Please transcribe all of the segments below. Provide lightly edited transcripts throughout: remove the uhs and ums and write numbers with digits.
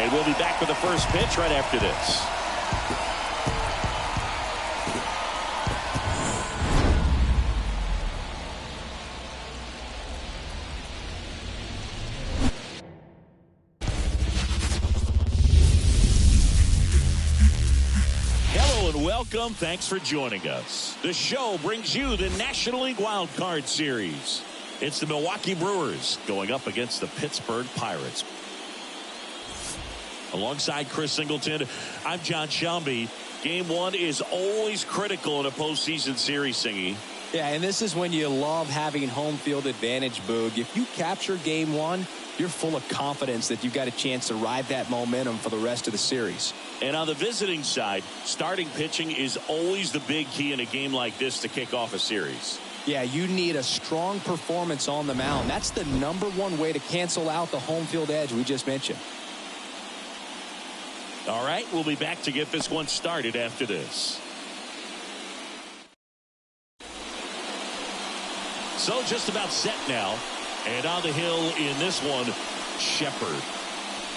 And we'll be back with the first pitch right after this. Hello and welcome. Thanks for joining us. The show brings you the National League Wildcard Series. It's the Milwaukee Brewers going up against the Pittsburgh Pirates. Alongside Chris Singleton, I'm John Shelby. Game one is always critical in a postseason series, Singy. Yeah, and this is when you love having home field advantage, Boog. If you capture game one, you're full of confidence that you've got a chance to ride that momentum for the rest of the series. And on the visiting side, starting pitching is always the big key in a game like this to kick off a series. Yeah, you need a strong performance on the mound. That's the #1 way to cancel out the home field edge we just mentioned. All right, we'll be back to get this one started after this. So just about set now. And on the hill in this one, Shepard.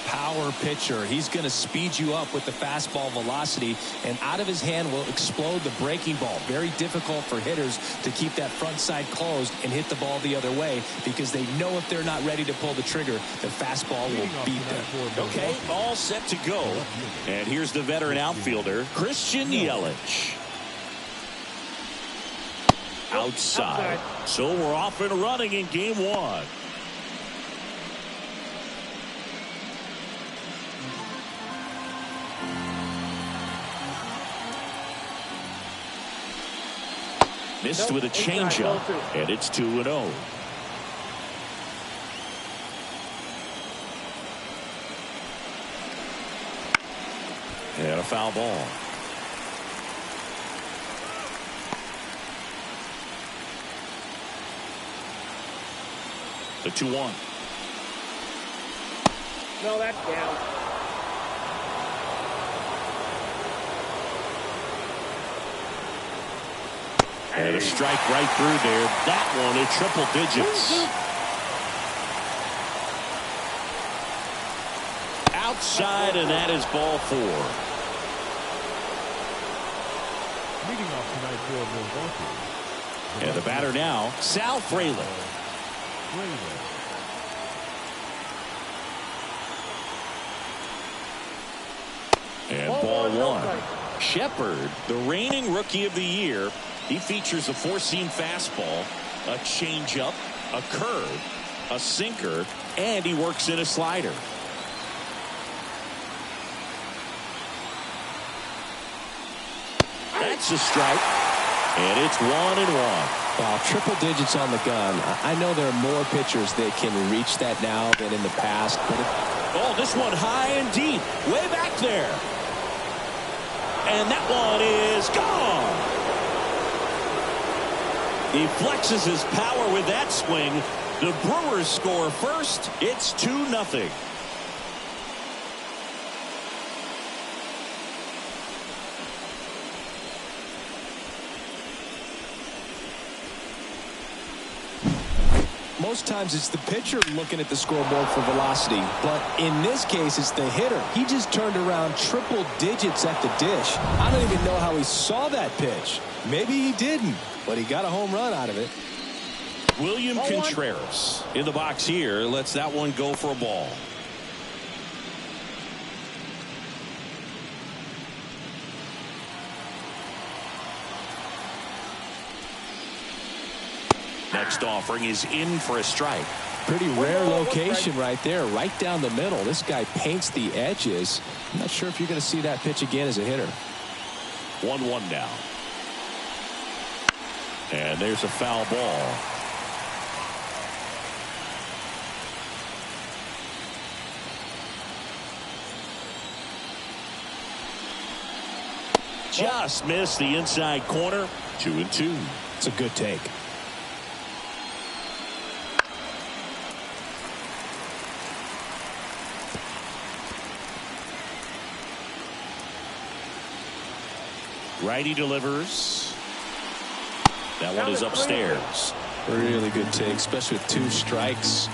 Power pitcher. He's going to speed you up with the fastball velocity, and out of his hand will explode the breaking ball. Very difficult for hitters to keep that front side closed and hit the ball the other way, because they know if they're not ready to pull the trigger, the fastball will beat them. Okay, all set to go. And here's the veteran outfielder, Christian Yelich. Outside. So we're off and running in game one. Missed with a changeup, and it's 2-0. And a foul ball. The 2-1. No, that's down. And a strike right through there. That one at triple digits. Outside, and that is ball 4. Leading off tonight for Milwaukee. And the batter now, Sal Frelick. And ball 1. Shepard, the reigning rookie of the year. He features a 4-seam fastball, a changeup, a curve, a sinker, and he works in a slider. That's a strike, and it's 1-1. Wow, triple digits on the gun. I know there are more pitchers that can reach that now than in the past. But oh, this one high and deep, way back there. And that one is gone. He flexes his power with that swing. The Brewers score first. It's 2-0. most times it's the pitcher looking at the scoreboard for velocity, but in this case it's the hitter. He just turned around triple digits at the dish. I don't even know how he saw that pitch. Maybe he didn't, but he got a home run out of it. William Contreras in the box here lets that one go for a ball. Next offering is in for a strike. Pretty rare location right there, right down the middle. This guy paints the edges. I'm not sure if you're going to see that pitch again as a hitter. 1-1 now. And there's a foul ball. Just missed the inside corner. 2-2. It's a good take. Righty delivers. That one is upstairs. Really good take, especially with 2 strikes.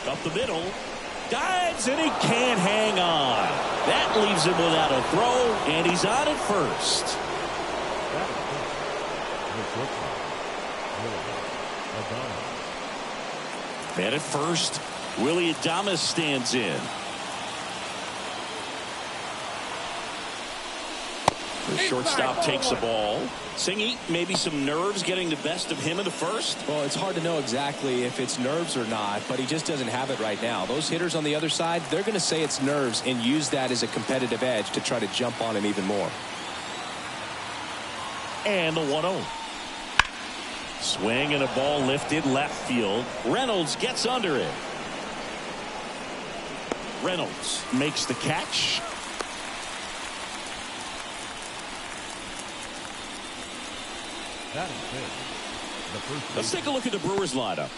Up the middle. Dives, and he can't hang on. That leaves him without a throw, and he's on at first. Man at first, Willie Adames stands in. The shortstop takes the ball. Singy, maybe some nerves getting the best of him in the first? Well, it's hard to know exactly if it's nerves or not, but he just doesn't have it right now. Those hitters on the other side, they're going to say it's nerves and use that as a competitive edge to try to jump on him even more. And the 1-0. Swing and a ball lifted left field. Reynolds gets under it. Reynolds makes the catch. Let's take a look at the Brewers lineup.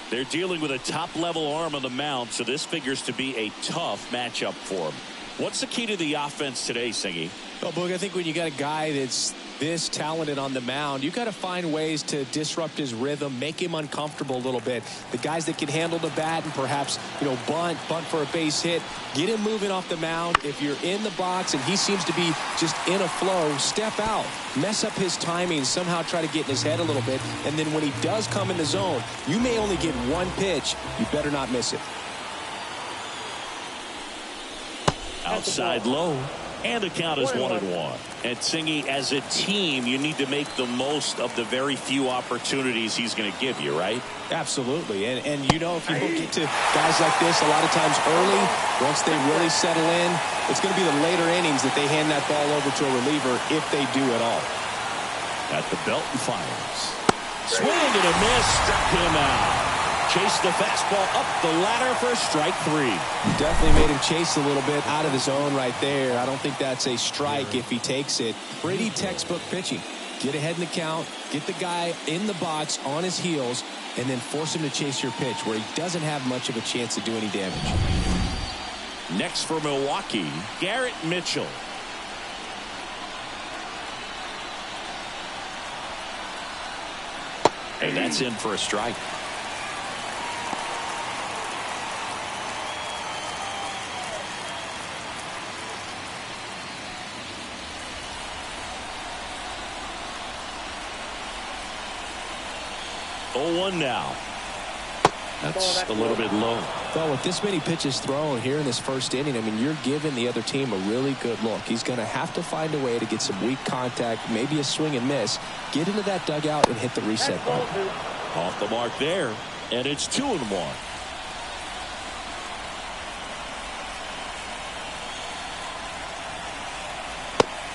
They're dealing with a top-level arm on the mound, so this figures to be a tough matchup for them. What's the key to the offense today, Singy? Well, Boog, I think when you got a guy that's this talented on the mound, you got to find ways to disrupt his rhythm, make him uncomfortable a little bit. The guys that can handle the bat and perhaps, bunt for a base hit, get him moving off the mound. If you're in the box and he seems to be just in a flow, step out, mess up his timing, somehow try to get in his head a little bit. And then when he does come in the zone, you may only get one pitch. You better not miss it. Outside low. And the count is 1-1. And Singy, as a team, you need to make the most of the very few opportunities he's going to give you, right? Absolutely. And if you don't get to guys like this a lot of times early, once they really settle in, it's going to be the later innings that they hand that ball over to a reliever if they do at all. At the belt and fires. Swing and a miss. Struck him out. Chase the fastball up the ladder for strike 3. Definitely made him chase a little bit out of his zone right there. I don't think that's a strike if he takes it. Pretty textbook pitching. Get ahead in the count, get the guy in the box on his heels, and then force him to chase your pitch where he doesn't have much of a chance to do any damage. Next for Milwaukee, Garrett Mitchell. And that's in for a strike. Oh, 1 now. That's a little bit low. Well, with this many pitches thrown here in this first inning, I mean, you're giving the other team a really good look. He's going to have to find a way to get some weak contact, maybe a swing and miss, get into that dugout and hit the reset button. Off the mark there, and it's 2-1.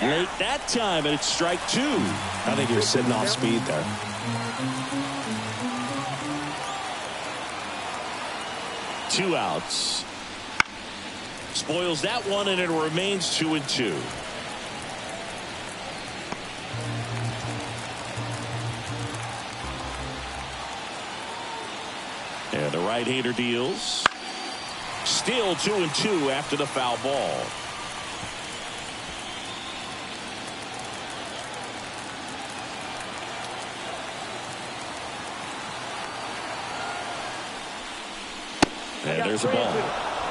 Late that time, and it's strike 2. I think he was sitting off speed there. Two outs. Spoils that one, and it remains 2-2. And the right-hander deals. Still 2-2 after the foul ball. And there's a ball.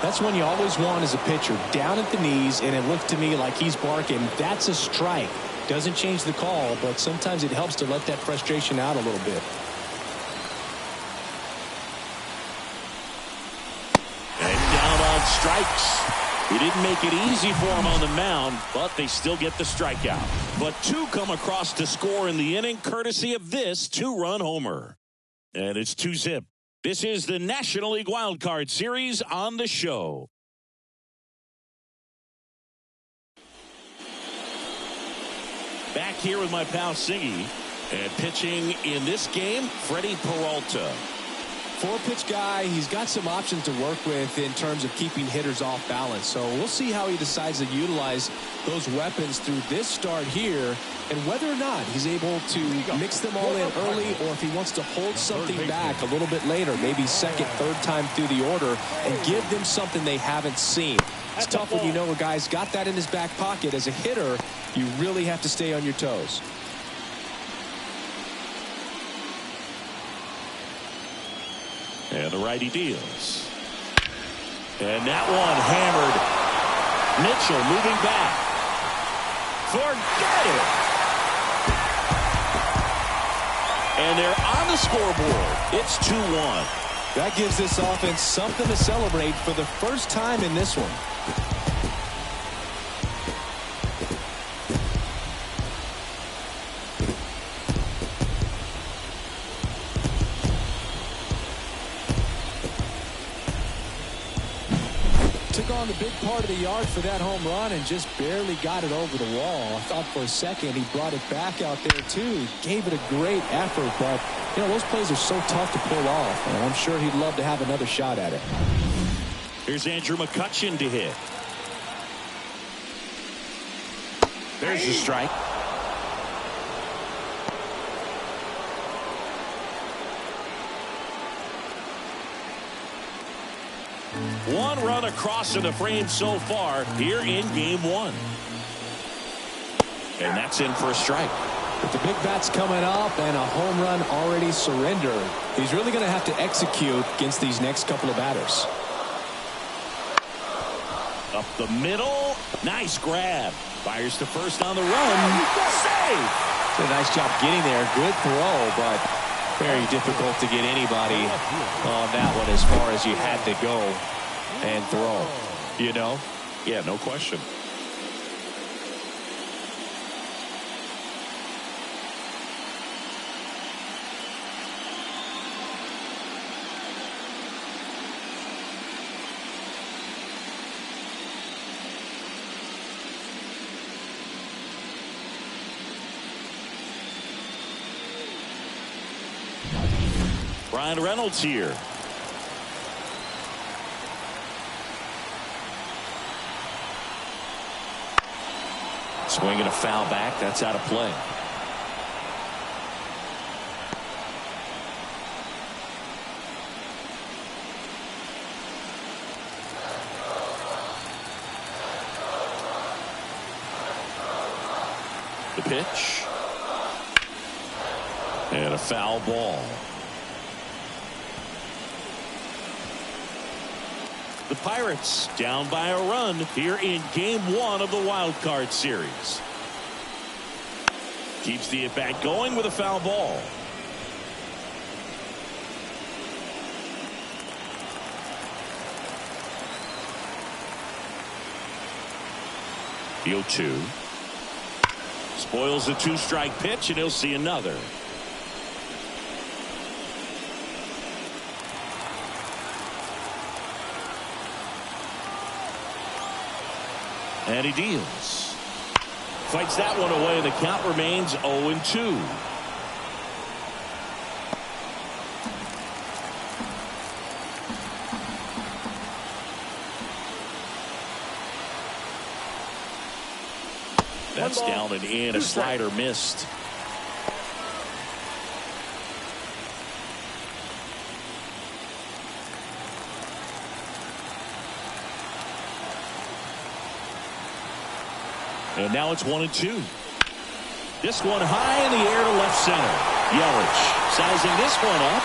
That's one you always want as a pitcher, down at the knees, and it looked to me like he's barking. That's a strike. Doesn't change the call, but sometimes it helps to let that frustration out a little bit. And down on strikes. He didn't make it easy for him on the mound, but they still get the strikeout. But 2 come across to score in the inning, courtesy of this 2-run homer. And it's 2-zip. This is the National League Wildcard Series on the show. Back here with my pal Singy. And pitching in this game, Freddie Peralta. 4-pitch guy. He's got some options to work with in terms of keeping hitters off balance. So we'll see how he decides to utilize those weapons through this start here, and whether or not he's able to mix them all in early, or if he wants to hold something back a little bit later, maybe second, third time through the order, and give them something they haven't seen. It's tough when you know a guy's got that in his back pocket. As a hitter, you really have to stay on your toes. And the righty deals. And that one hammered. Mitchell moving back. Forget it. And they're on the scoreboard. It's 2-1. That gives this offense something to celebrate for the first time in this one. Took on the big part of the yard for that home run and just barely got it over the wall. I thought for a second he brought it back out there too. Gave it a great effort, but you know, those plays are so tough to pull off, and I'm sure he'd love to have another shot at it. Here's Andrew McCutchen to hit. There's the strike. One run across in the frame so far here in game one. And that's in for a strike. With the big bats coming up and a home run already surrendered, he's really going to have to execute against these next couple of batters. Up the middle. Nice grab. Fires to first on the run. Save. Did a nice job getting there. Good throw, but very difficult to get anybody on that one as far as you had to go and throw. You know? Yeah, no question. Ryan Reynolds here. Swinging a foul back. That's out of play. The pitch. And a foul ball. The Pirates down by a run here in game one of the wild card series. Keeps the at-bat going with a foul ball. The 0-2. Spoils the two-strike pitch, and he'll see another. And he deals. Fights that one away. The count remains 0-2. That's down and in. A slider missed. And now it's 1-2. This one high in the air to left center. Yelich sizing this one up.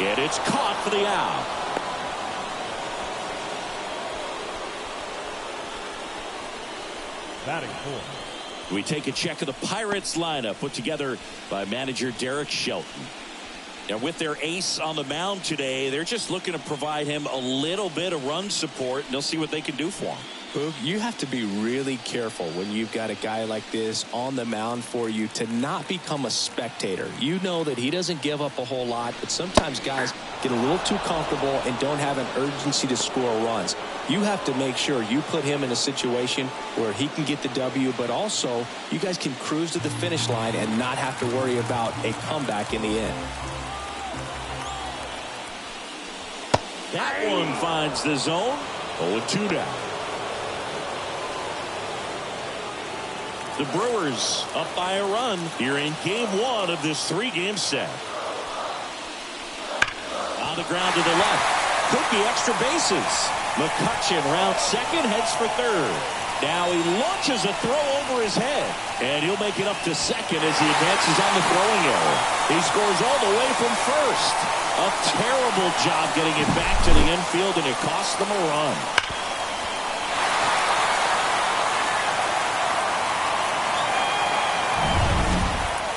And it's caught for the out. Batting fourth. We take a check of the Pirates lineup put together by manager Derek Shelton. And with their ace on the mound today, they're just looking to provide him a little bit of run support, and they'll see what they can do for him. You have to be really careful when you've got a guy like this on the mound for you to not become a spectator. You know that he doesn't give up a whole lot, but sometimes guys get a little too comfortable and don't have an urgency to score runs. You have to make sure you put him in a situation where he can get the W, but also you guys can cruise to the finish line and not have to worry about a comeback in the end. That one finds the zone. 0-2 down. The Brewers up by a run here in game one of this three-game set. On the ground to the left. Could be extra bases. McCutchen rounds second, heads for third. Now he launches a throw over his head. And he'll make it up to second as he advances on the throwing error. He scores all the way from first. A terrible job getting it back to the infield, and it cost them a run.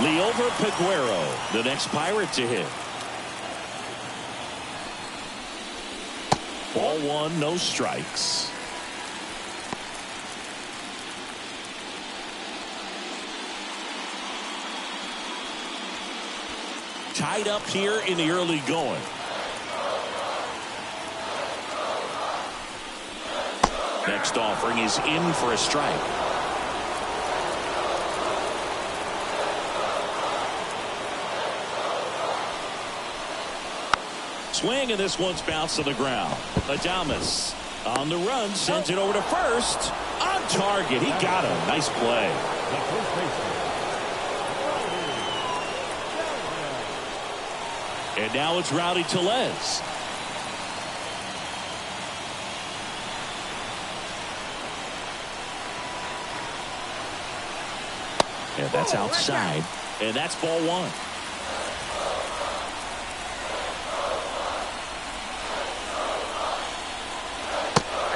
Liover Peguero, the next Pirate to hit. Ball one, no strikes. Tied up here in the early going. Next offering is in for a strike. Swing, and this one's bounced to the ground. Adames on the run, sends it over to first. On target, he got him. Nice play. And now it's Rowdy Tellez. And that's outside. And that's ball one.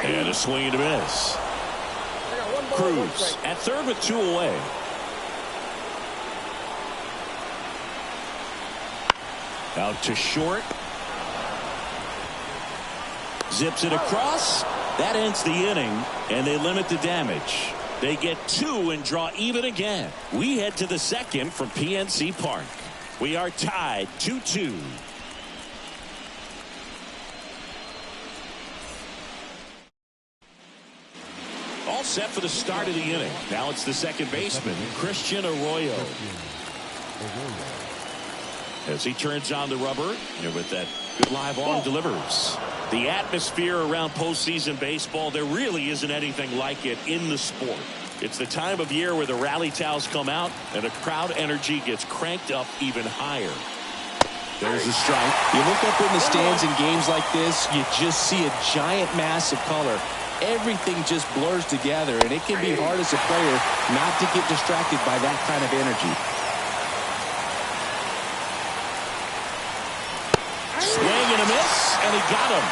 And a swing and a miss. Cruz at third with two away. Out to short. Zips it across. That ends the inning, and they limit the damage. They get two and draw even again. We head to the second from PNC Park. We are tied 2-2. All set for the start of the inning. Now it's the second baseman, Christian Arroyo. As he turns on the rubber, and with that good live arm delivers. The atmosphere around postseason baseball, there really isn't anything like it in the sport. It's the time of year where the rally towels come out and the crowd energy gets cranked up even higher. There's a strike. You look up in the stands in games like this, you just see a giant mass of color. Everything just blurs together, and it can be hard as a player not to get distracted by that kind of energy. Swing and a miss, and he got him.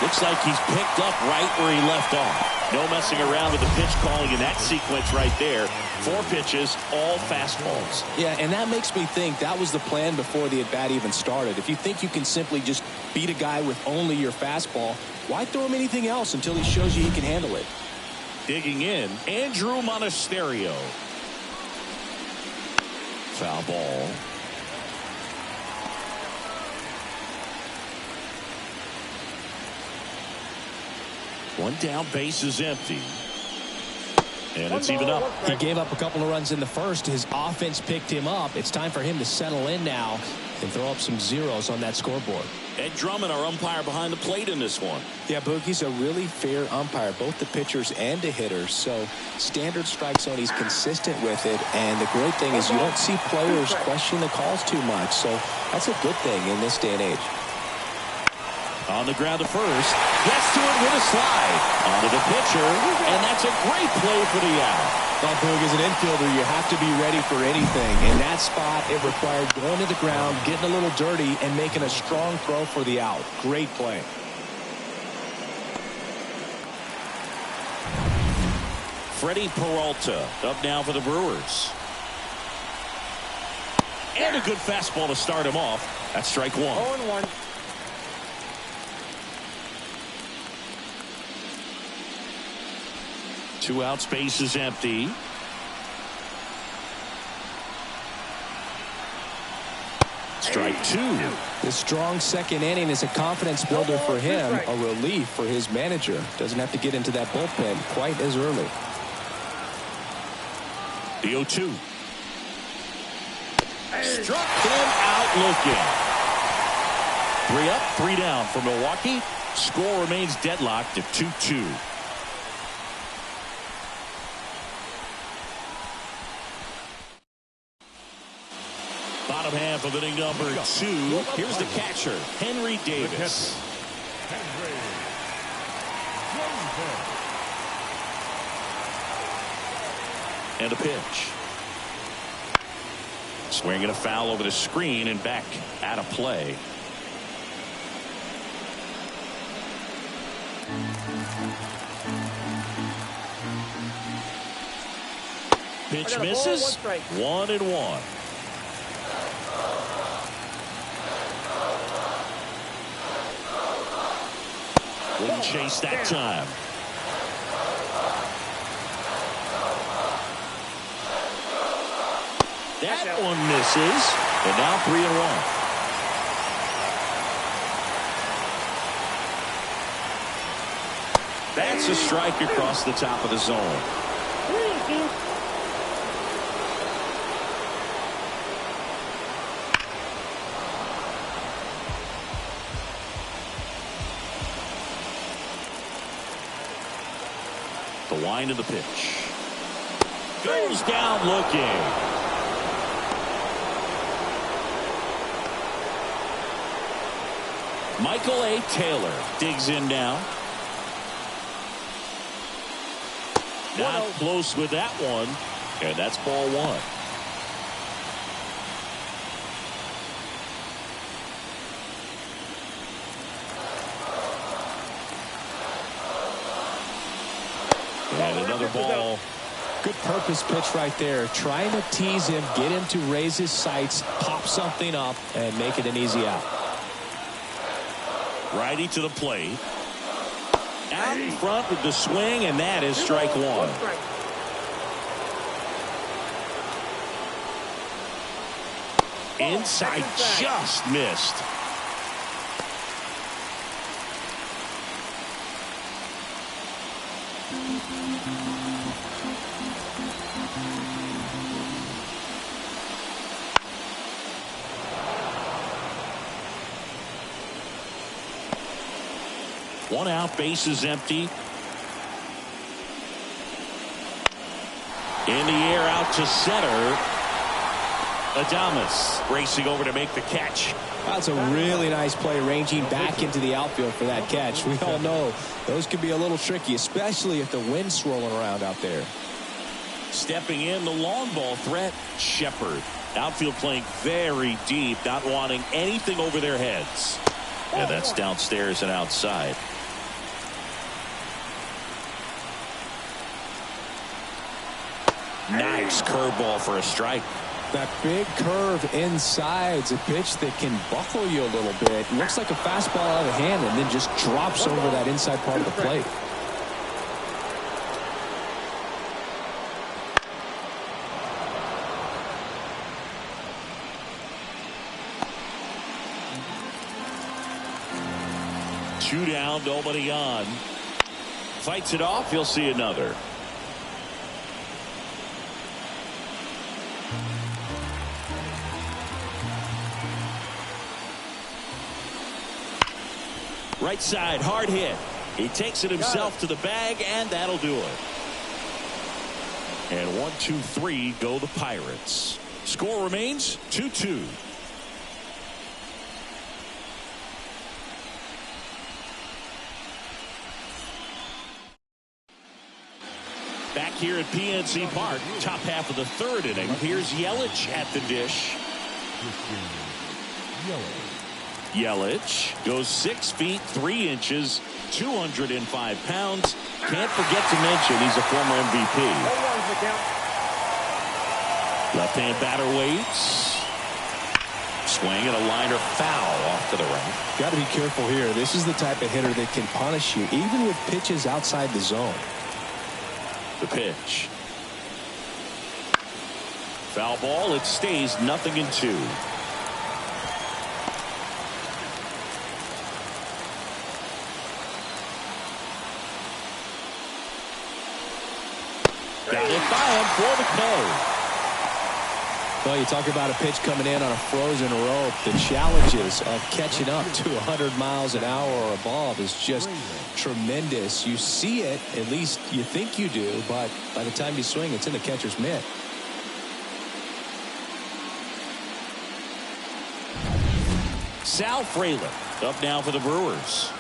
Looks like he's picked up right where he left off. No messing around with the pitch calling in that sequence right there. 4 pitches, all fastballs. Yeah, and that makes me think that was the plan before the at-bat even started. If you think you can simply just beat a guy with only your fastball, why throw him anything else until he shows you he can handle it? Digging in, Andrew Monasterio. Foul ball. One down, base is empty. And it's even up. He gave up a couple of runs in the first. His offense picked him up. It's time for him to settle in now and throw up some zeros on that scoreboard. Ed Drummond, our umpire behind the plate in this one. Yeah, Boogie's a really fair umpire, both the pitchers and the hitters. So standard strike zone, he's consistent with it. And the great thing is you don't see players question the calls too much. So that's a good thing in this day and age. On the ground to first. Gets to it with a slide. Onto the pitcher. And that's a great play for the out. Well, Boog, as an infielder, you have to be ready for anything. In that spot, it required going to the ground, getting a little dirty, and making a strong throw for the out. Great play. Freddie Peralta up now for the Brewers. And a good fastball to start him off. That's strike one. 0-1. Two outs, base is empty. Strike two. The strong second inning is a confidence builder for him, a relief for his manager. Doesn't have to get into that bullpen quite as early. The 0-2. Struck him out looking. 3 up, 3 down for Milwaukee. Score remains deadlocked at 2-2. Bottom half of inning number 2. Here's the catcher, Henry Davis. And a pitch. Swinging a foul over the screen and back out of play. Pitch misses. 1-1. Wouldn't chase that time. That one misses. And now 3-1. That's a strike across the top of the zone. The wind of the pitch. Goes down looking. Michael A. Taylor digs in now. Not close with that one. And that's ball one. And another ball. Good purpose pitch right there. Trying to tease him, get him to raise his sights, pop something up, and make it an easy out. Righty to the plate. Out in front with the swing, and that is strike one. Inside, just missed. One out, bases empty. In the air, out to center. Adames racing over to make the catch. That's a really nice play, ranging back into the outfield for that catch. We all know those can be a little tricky, especially if the wind's swirling around out there. Stepping in, the long ball threat, Shepard. Outfield playing very deep, not wanting anything over their heads. And that's downstairs and outside. Nice curveball for a strike. That big curve inside's a pitch that can buckle you a little bit. Looks like a fastball out of hand and then just drops over that inside part of the plate. Two down, nobody on. Fights it off, you'll see another. Right side, hard hit. He takes it himself to the bag, and that'll do it. And 1-2-3 go the Pirates. Score remains 2-2. Back here at PNC Park, top half of the third inning. Here's Yelich at the dish. Yelich goes 6 feet 3 inches, 205 pounds. Can't forget to mention he's a former MVP. Left-hand batter waits. Swing and a liner foul off to the right. Got to be careful here. This is the type of hitter that can punish you even with pitches outside the zone. The pitch. Foul ball. It stays 0-2. Got it by him for the Cubs. Well, you talk about a pitch coming in on a frozen rope. The challenges of catching up to 100 miles an hour or above is just tremendous. You see it, at least you think you do, but by the time you swing, it's in the catcher's mitt. Sal Frelick up now for the Brewers.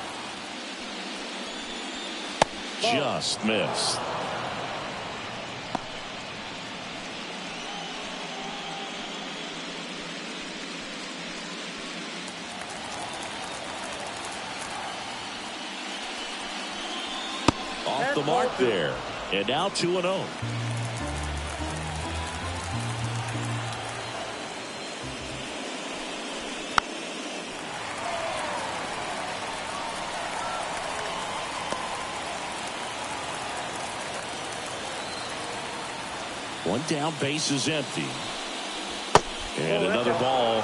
Just missed. off the mark there. And now 2-0. One down, base is empty. And another ball.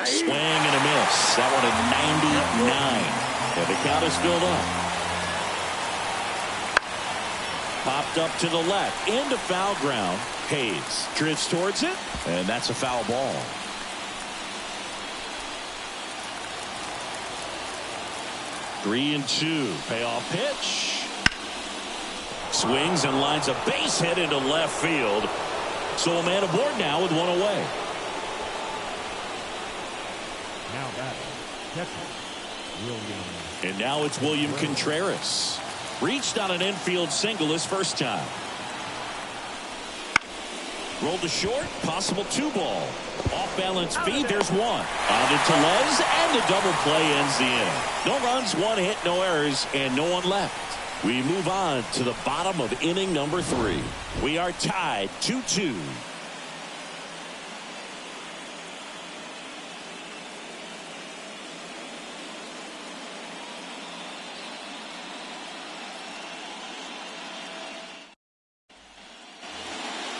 Swing and a miss. That one at 99. And the count is filled up. Popped up to the left. Into foul ground. Hayes drifts towards it. And that's a foul ball. Three and two. Payoff pitch. Swings and lines a base hit into left field. So a man aboard now with one away. Now batting, catcher, William. And now it's William Contreras. Reached on an infield single his first time. Rolled to short. Possible 2-ball. Off balance feed. There's one. On to Tellez, and the double play ends the inning. No runs, one hit, no errors, and no one left. We move on to the bottom of inning number 3. We are tied 2-2.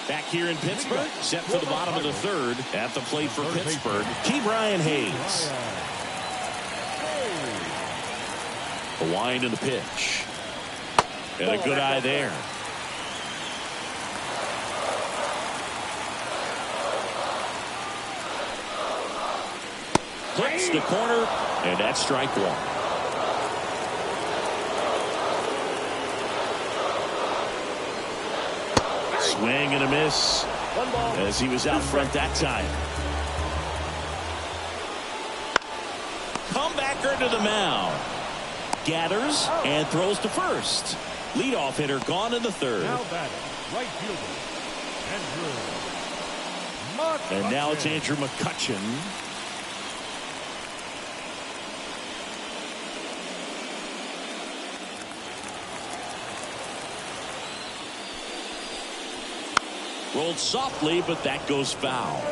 Back here in Pittsburgh, set for the bottom of the 3rd. At the plate for Pittsburgh, Brian Hayes. A wind in the pitch. And a good eye there. Hits the corner, and that's strike one. Swing and a miss as he was out front that time. Comebacker to the mound. Gathers and throws to first. Leadoff hitter gone in the 3rd. Now batting, right fielder, Andrew. And now it's Andrew McCutchen. Rolled softly, but that goes foul.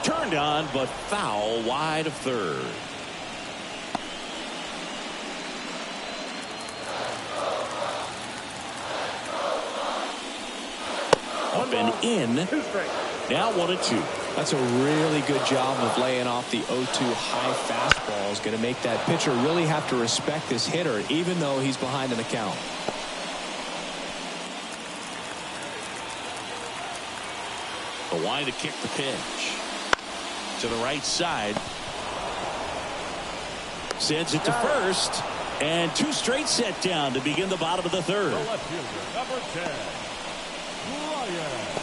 Turned on, but foul wide of 3rd. Up and in. Now 1-2. That's a really good job of laying off the 0-2 high fastball. Is going to make that pitcher really have to respect this hitter, even though he's behind in the count. A wide to kick the pitch. To the right side. Sends it to first. And 2 straight set down to begin the bottom of the 3rd. The left fielder, number 10, Brian.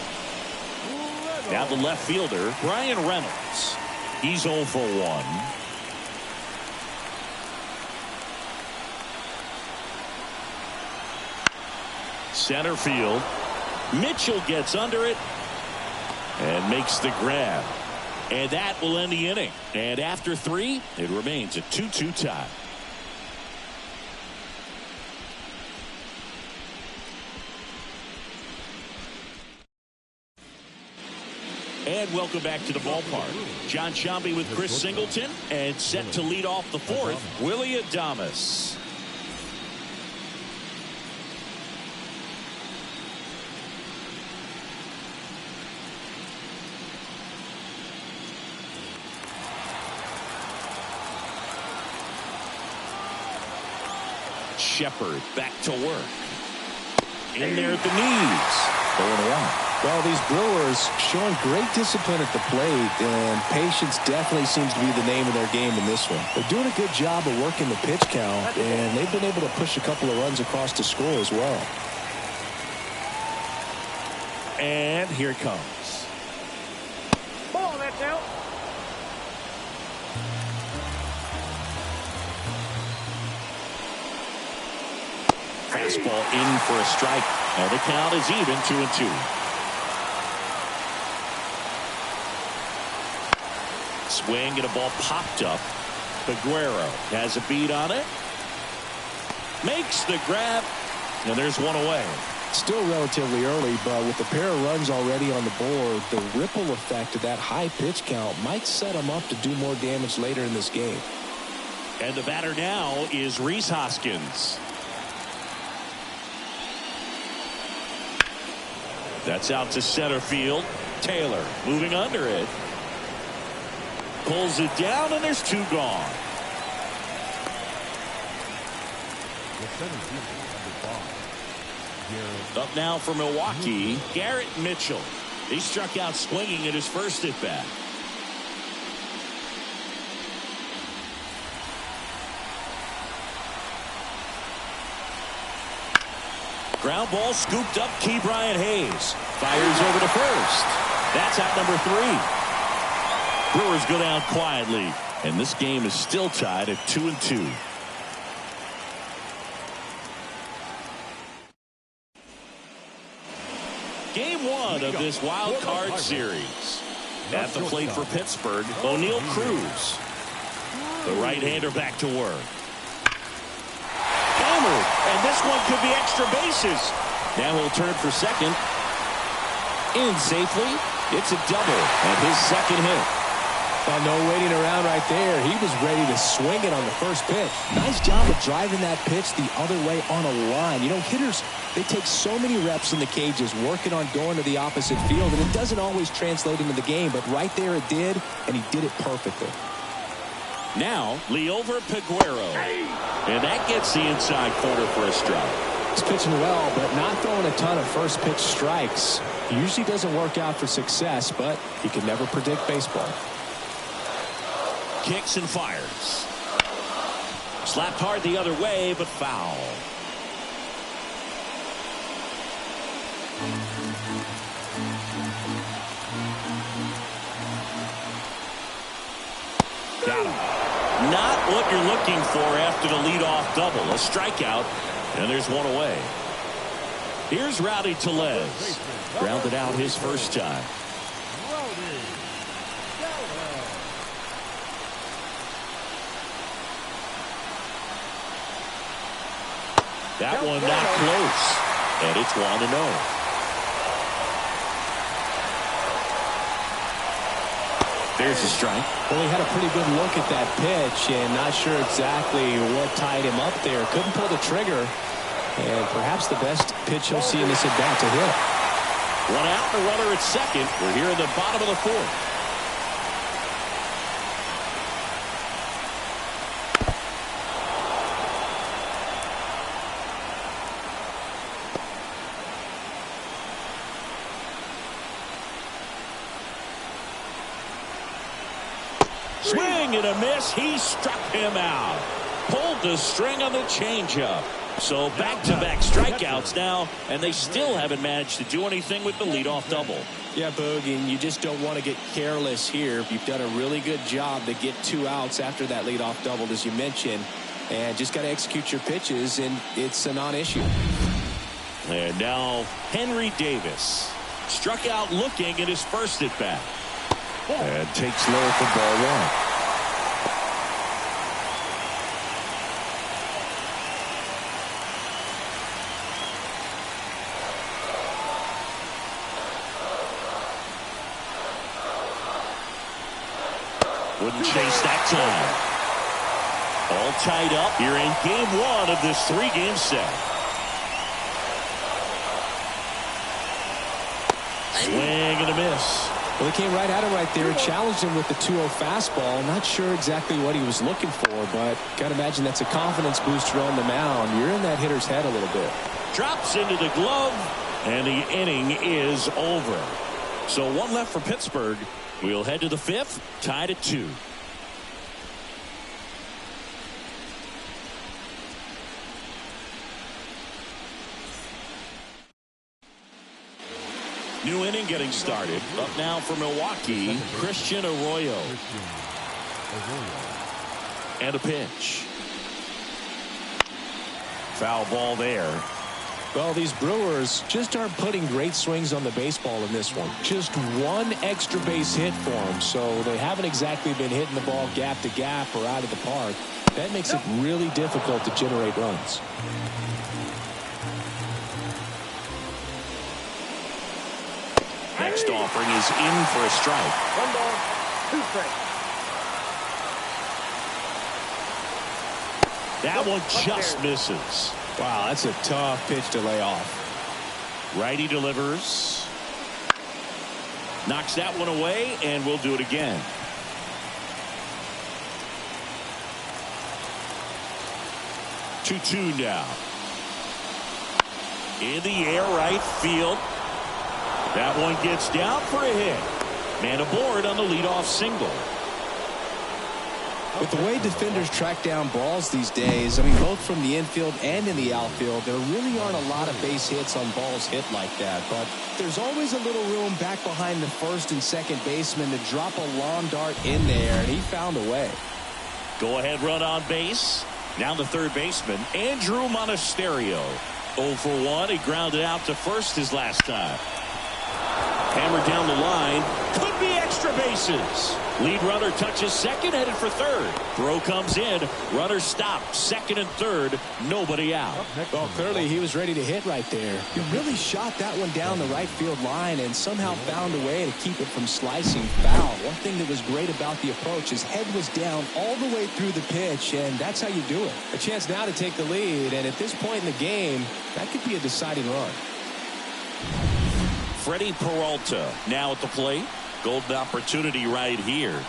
Now the left fielder, Brian Reynolds. He's 0 for 1. Center field. Mitchell gets under it and makes the grab. And that will end the inning. And after 3, it remains a 2-2 tie. And welcome back to the ballpark. John Sciambi with Chris Singleton, and set to lead off the 4th, Willie Adames. Shepard back to work. In there at the knees. 0-1. Well, these Brewers showing great discipline at the plate, and patience definitely seems to be the name of their game in this one. They're doing a good job of working the pitch count, and they've been able to push a couple of runs across the score as well. And here it comes. Ball, that's out. fastball in for a strike. And the count is even, 2-2. Swing and a ball popped up. Peguero has a beat on it. Makes the grab. And there's one away. Still relatively early, but with a pair of runs already on the board, the ripple effect of that high pitch count might set him up to do more damage later in this game. And the batter now is Rhys Hoskins. That's out to center field. Taylor moving under it. Pulls it down, and there's 2 gone. Up now for Milwaukee, Garrett Mitchell. He struck out swinging at his first at bat. Ground ball scooped up. Ke'Bryan Hayes fires over to first. That's out number 3. Brewers go down quietly, and this game is still tied at 2-2. Game 1 of this wild card series. At the plate for Pittsburgh, O'Neal Cruz. The right-hander back to work. Hammered, and this one could be extra bases. Now he'll turn for second. In safely. It's a double and his second hit. Well, no waiting around right there. He was ready to swing it on the first pitch. Nice job of driving that pitch the other way on a line. You know, hitters, they take so many reps in the cages working on going to the opposite field, and it doesn't always translate into the game, but right there it did, and he did it perfectly. Now, Liover Peguero. And that gets the inside corner for a strike. He's pitching well, but not throwing a ton of first pitch strikes. He usually doesn't work out for success, but he can never predict baseball. Kicks and fires. Slapped hard the other way, but foul. Got him. Not what you're looking for after the leadoff double. A strikeout, and there's one away. Here's Rowdy Tellez. Grounded out his first time. That one not close, and it's 1-0. There's a strike. Well, he had a pretty good look at that pitch and not sure exactly what tied him up there. Couldn't pull the trigger, and perhaps the best pitch he'll see in this at-bat to hit. One out, the runner at second. We're here in the bottom of the 4th. Swing and a miss. He struck him out. Pulled the string on the changeup. So back-to-back strikeouts now, and they still haven't managed to do anything with the leadoff double. Yeah, Boog, and you just don't want to get careless here. You've done a really good job to get 2 outs after that leadoff double, as you mentioned, and just got to execute your pitches, and it's a non-issue. And now Henry Davis struck out looking at his first at-bat. And takes low for ball 1. Wouldn't chase that time. All tied up here in game 1 of this 3-game set. Swing and a miss. Well, he came right at him right there and challenged him with the 2-0 fastball. Not sure exactly what he was looking for, but got to imagine that's a confidence booster on the mound. You're in that hitter's head a little bit. Drops into the glove, and the inning is over. So 1 left for Pittsburgh. We'll head to the 5th, tied at 2. New inning getting started. Up now for Milwaukee, Christian Arroyo. And a pitch. Foul ball there. Well, these Brewers just aren't putting great swings on the baseball in this one. Just one extra base hit for them, so they haven't exactly been hitting the ball gap to gap or out of the park. That makes it really difficult to generate runs. Next offering is in for a strike. 1 ball, 2 strikes. That one just misses. Wow, that's a tough pitch to lay off. Righty delivers. Knocks that one away, and we'll do it again. Two now. In the air, right field. That one gets down for a hit. Man aboard on the leadoff single. With the way defenders track down balls these days, I mean, both from the infield and in the outfield, there really aren't a lot of base hits on balls hit like that. But there's always a little room back behind the first and second baseman to drop a long dart in there, and he found a way. Go ahead run on base. Now the third baseman, Andrew Monasterio. 0 for 1. He grounded out to first his last time. Hammered down the line. Could be extra bases. Lead runner touches second, headed for third. Throw comes in. Runner stopped. Second and third. Nobody out. Well, clearly he was ready to hit right there. He really shot that one down the right field line and somehow found a way to keep it from slicing foul. One thing that was great about the approach, his head was down all the way through the pitch, and that's how you do it. A chance now to take the lead, and at this point in the game, that could be a deciding run. Freddie Peralta now at the plate. Golden opportunity right here.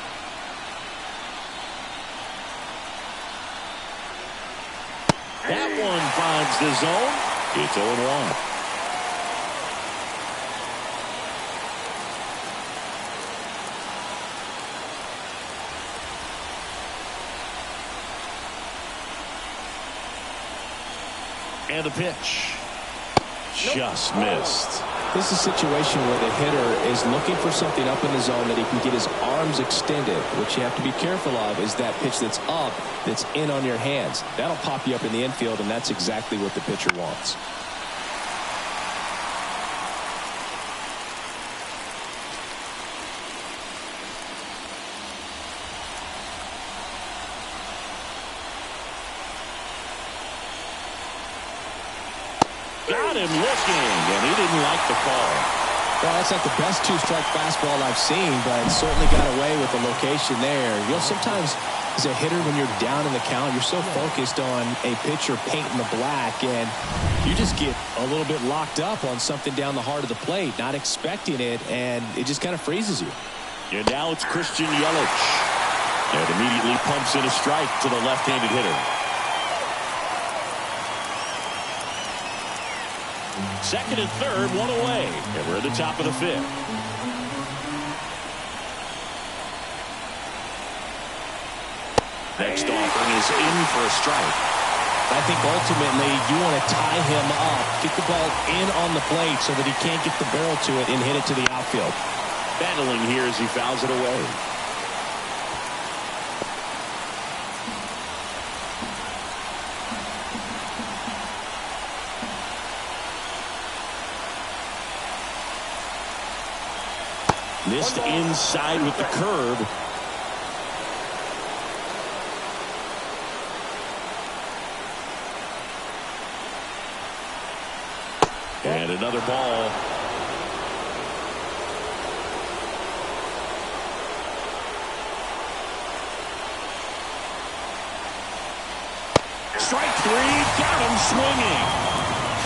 That one finds the zone. It's 0-1. And the pitch. Just missed. This is a situation where the hitter is looking for something up in the zone that he can get his arms extended. What you have to be careful of is that pitch that's up, that's in on your hands. That'll pop you up in the infield, and that's exactly what the pitcher wants. Got him looking, and he didn't like the call. Well, that's not the best two-strike fastball I've seen, but certainly got away with the location there. You know, sometimes as a hitter, when you're down in the count, you're so focused on a pitcher painting the black, and you just get a little bit locked up on something down the heart of the plate, not expecting it, and it just kind of freezes you. And now it's Christian Yelich. And immediately pumps in a strike to the left-handed hitter. Second and third, one away. And we're at the top of the fifth. Next offering is in for a strike. I think ultimately you want to tie him up, get the ball in on the plate so that he can't get the barrel to it and hit it to the outfield. Battling here as he fouls it away. Missed inside with the curve. And another ball. Strike three, got him swinging.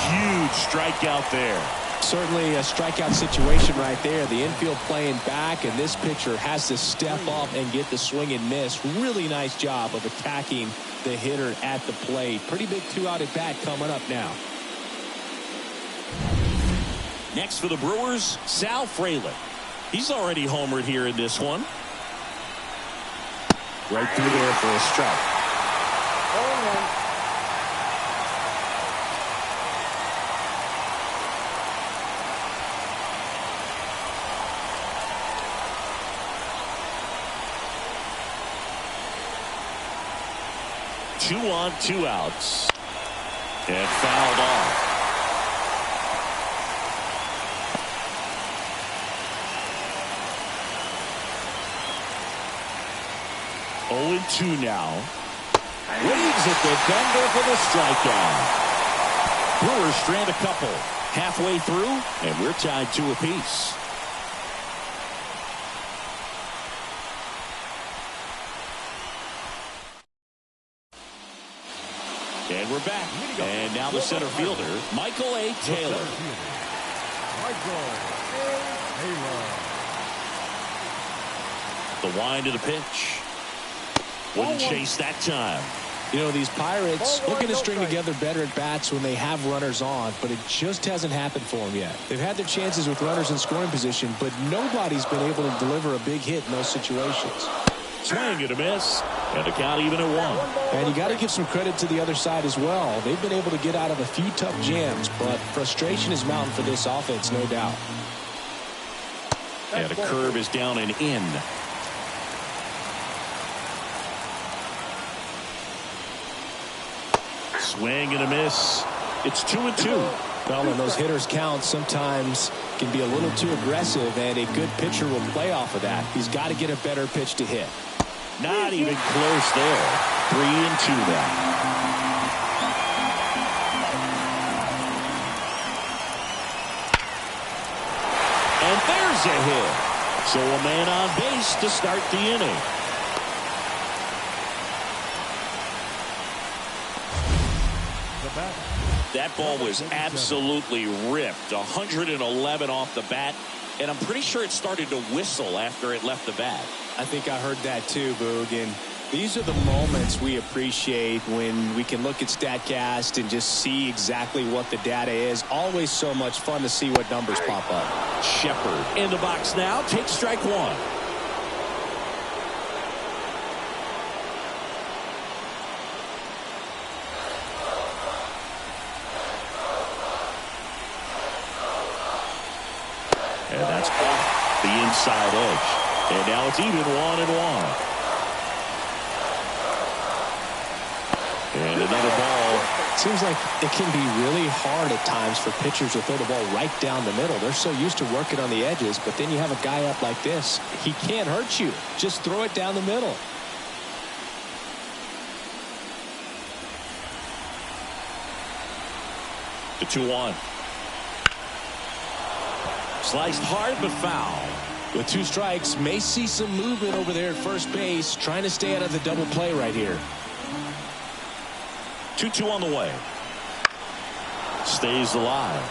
Huge strikeout there. Certainly a strikeout situation right there. The infield playing back, and this pitcher has to step up and get the swing and miss. Really nice job of attacking the hitter at the plate. Pretty big two-out at bat coming up now. Next for the Brewers, Sal Frelick. He's already homered here in this one. Right through there for a strike. 0-1. Two on, two outs. And fouled off. 0-2 now. Waves at the bender for the strikeout. Brewers strand a couple halfway through, and we're tied 2 apiece. And we're back. And now the center fielder, Michael A. Taylor. The wind of the pitch. Wouldn't chase that time. You know, these Pirates looking to string together better at bats when they have runners on, but it just hasn't happened for them yet. They've had their chances with runners in scoring position, but nobody's been able to deliver a big hit in those situations. Swing and a miss, and the count even at 1. And you got to give some credit to the other side as well. They've been able to get out of a few tough jams, but frustration is mounting for this offense, no doubt. And a curve is down and in. Swing and a miss. It's 2-2. Well, when those hitters count, sometimes can be a little too aggressive, and a good pitcher will play off of that. He's got to get a better pitch to hit. Not even close there. 3-2 now. And there's a hit. So a man on base to start the inning. That ball was absolutely ripped. 111 off the bat. And I'm pretty sure it started to whistle after it left the bat. I think I heard that too, Boog. And these are the moments we appreciate when we can look at StatCast and just see exactly what the data is. Always so much fun to see what numbers pop up. Shepard in the box now. Takes strike 1. And that's off the inside edge. And now it's even 1-1. And another ball. Seems like it can be really hard at times for pitchers to throw the ball right down the middle. They're so used to working on the edges, but then you have a guy up like this. He can't hurt you. Just throw it down the middle. The 2-1. Sliced hard but foul. With 2 strikes, may see some movement over there at first base, trying to stay out of the double play right here. 2-2 on the way. Stays alive.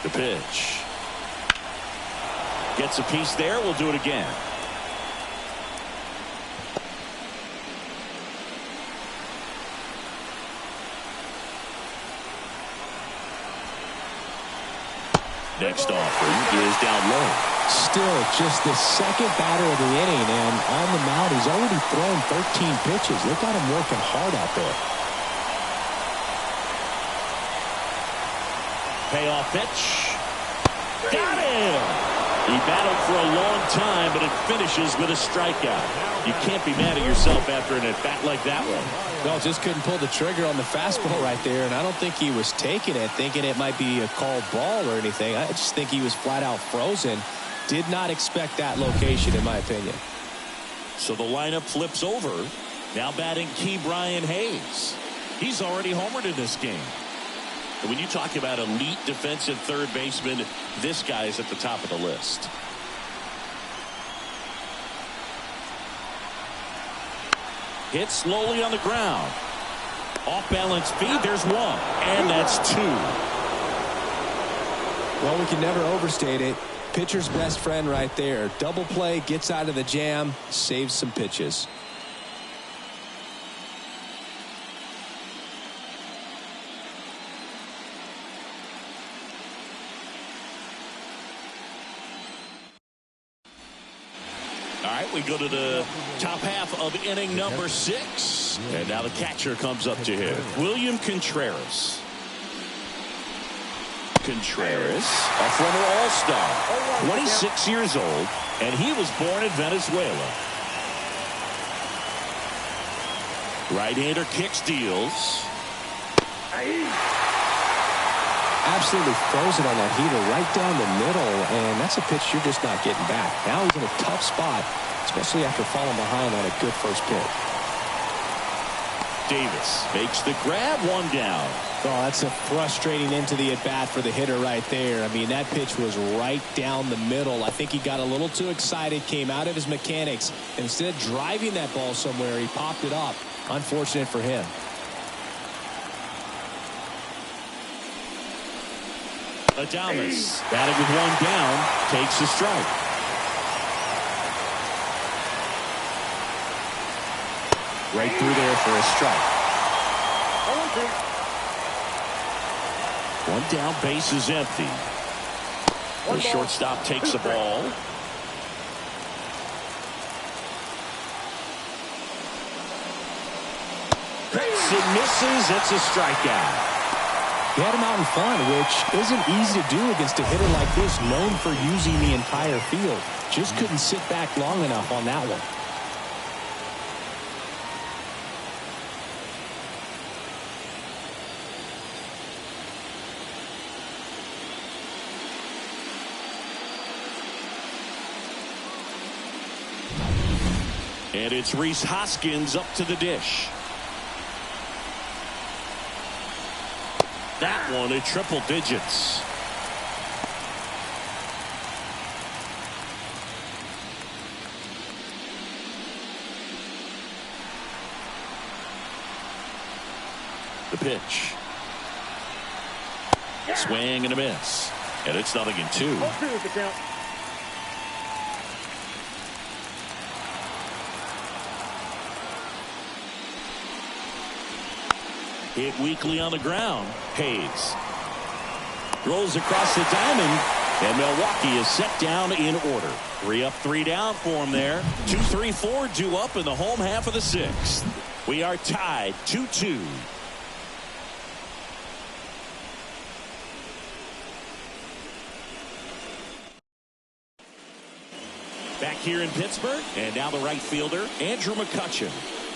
The pitch. Gets a piece there. We'll do it again. Next offering is down low. Still just the second batter of the inning, and on the mound he's already thrown 13 pitches. They've got him working hard out there. Payoff pitch. Got him! He battled for a long time, but it finishes with a strikeout. You can't be mad at yourself after an at-bat like that one. No, just couldn't pull the trigger on the fastball right there, and I don't think he was taking it, thinking it might be a called ball or anything. I just think he was flat out frozen. Did not expect that location, in my opinion. So the lineup flips over. Now batting Key Brian Hayes. He's already homered in this game. And when you talk about elite defensive third baseman, this guy is at the top of the list. Hit slowly on the ground. Off balance feed. There's 1. And that's 2. Well, we can never overstate it. Pitcher's best friend right there. Double play, gets out of the jam, saves some pitches. All right, we go to the top half of inning number 6. And now the catcher comes up to him. William Contreras. Contreras, a former All-Star, 26 years old, and he was born in Venezuela. Right-hander kicks, deals. absolutely throws it on that heater right down the middle, and that's a pitch you're just not getting back. Now he's in a tough spot, especially after falling behind on a good first pitch. Davis makes the grab, one down. Oh, that's a frustrating end to the at-bat for the hitter right there. I mean, that pitch was right down the middle. I think he got a little too excited, came out of his mechanics. Instead of driving that ball somewhere, he popped it up. Unfortunate for him. Adames, batting with one down, takes a strike. Right through there for a strike. One down, base is empty. The shortstop takes the ball. Hits and misses. It's a strikeout. He had him out in front, which isn't easy to do against a hitter like this, known for using the entire field. Just couldn't sit back long enough on that one. And it's Rhys Hoskins up to the dish. That one at triple digits. The pitch. Swing and a miss. And it's 0-2. Hit weakly on the ground. Hayes rolls across the diamond, and Milwaukee is set down in order. 3 up, 3 down for him there. 2, 3, 4 due up in the home half of the 6th. We are tied 2-2. Back here in Pittsburgh, and now the right fielder, Andrew McCutchen.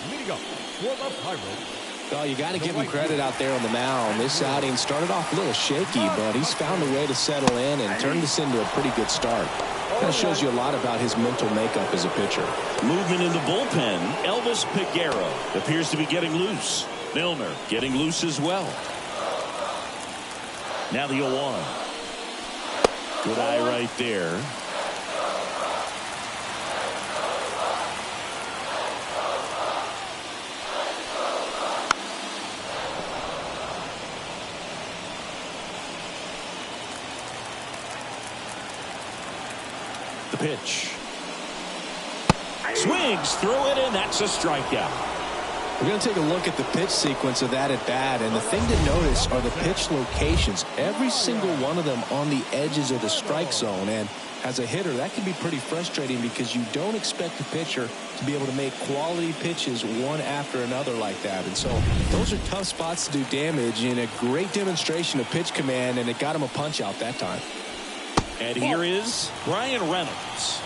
Leading up for the Pirates. Well, you got to give him credit out there on the mound. This outing started off a little shaky, but he's found a way to settle in and turn this into a pretty good start. Kind of shows you a lot about his mental makeup as a pitcher. Movement in the bullpen. Elvis Peguero appears to be getting loose. Milner getting loose as well. Now the 0-1. Good eye right there. The pitch. Swings through it, and that's a strikeout. We're going to take a look at the pitch sequence of that at bat, and the thing to notice are the pitch locations. Every single one of them on the edges of the strike zone, and as a hitter, that can be pretty frustrating because you don't expect the pitcher to be able to make quality pitches one after another like that. And so those are tough spots to do damage, and a great demonstration of pitch command, and it got him a punch out that time. And here is Brian Reynolds.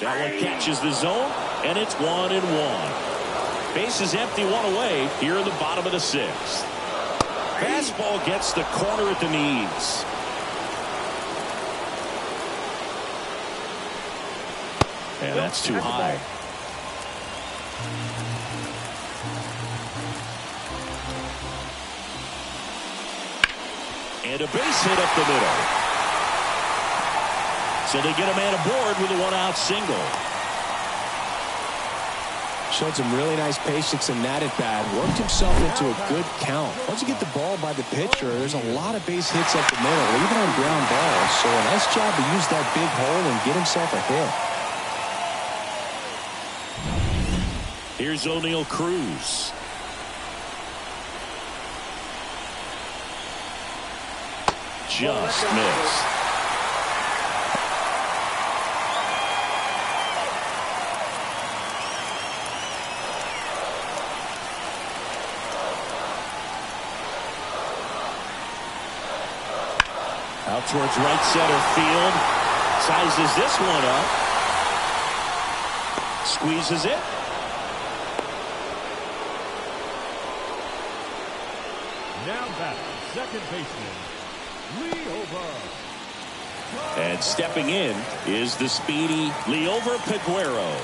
That one catches the zone, and it's 1-1. Base is empty, 1 away here in the bottom of the 6th. Fastball gets the corner at the knees. And that's too high. And a base hit up the middle. So they get a man aboard with a 1-out single. Showed some really nice patience in that at bat. Worked himself into a good count. Once you get the ball by the pitcher, there's a lot of base hits up the middle, even on ground balls. So a nice job to use that big hole and get himself a hit. Here's O'Neal Cruz. Just missed. Out towards right center field. Sizes this one up. Squeezes it. Now back, second baseman, Leover. And stepping in is the speedy Leover Peguero.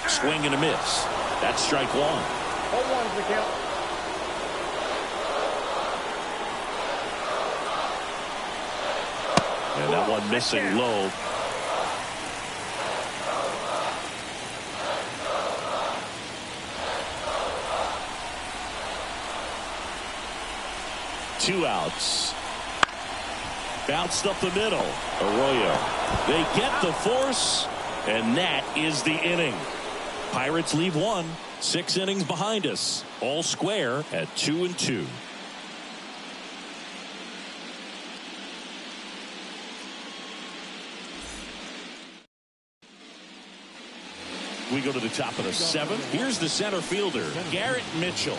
Swing and a miss. That's strike one. 0-1's the count. And that one missing low. Two outs. Bounced up the middle. Arroyo. They get the force, and that is the inning. Pirates leave one. 6 innings behind us. All square at 2-2. We go to the top of the 7th. Here's the center fielder, Garrett Mitchell.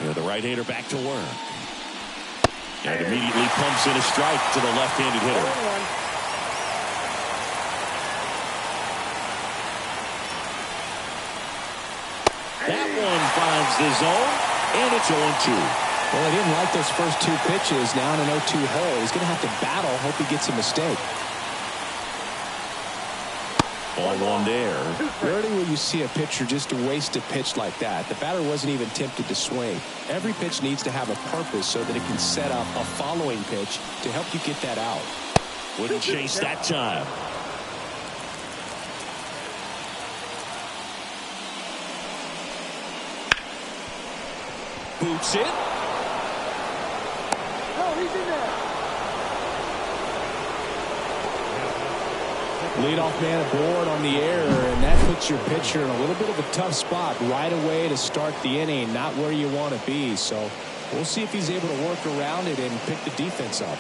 Yeah, the right-hander back to work. And immediately pumps in a strike to the left-handed hitter. That one finds the zone, and it's 0-2. Well, he didn't like those first 2 pitches. Now in an 0-2 hole. He's going to have to battle. Hope he gets a mistake. 0-1 there. Rarely will you see a pitcher just waste a pitch like that. The batter wasn't even tempted to swing. Every pitch needs to have a purpose so that it can set up a following pitch to help you get that out. Wouldn't chase that time. Boots it. Oh, he's in there. Leadoff man aboard on the air, and that puts your pitcher in a little bit of a tough spot right away to start the inning. Not where you want to be. So we'll see if he's able to work around it and pick the defense up.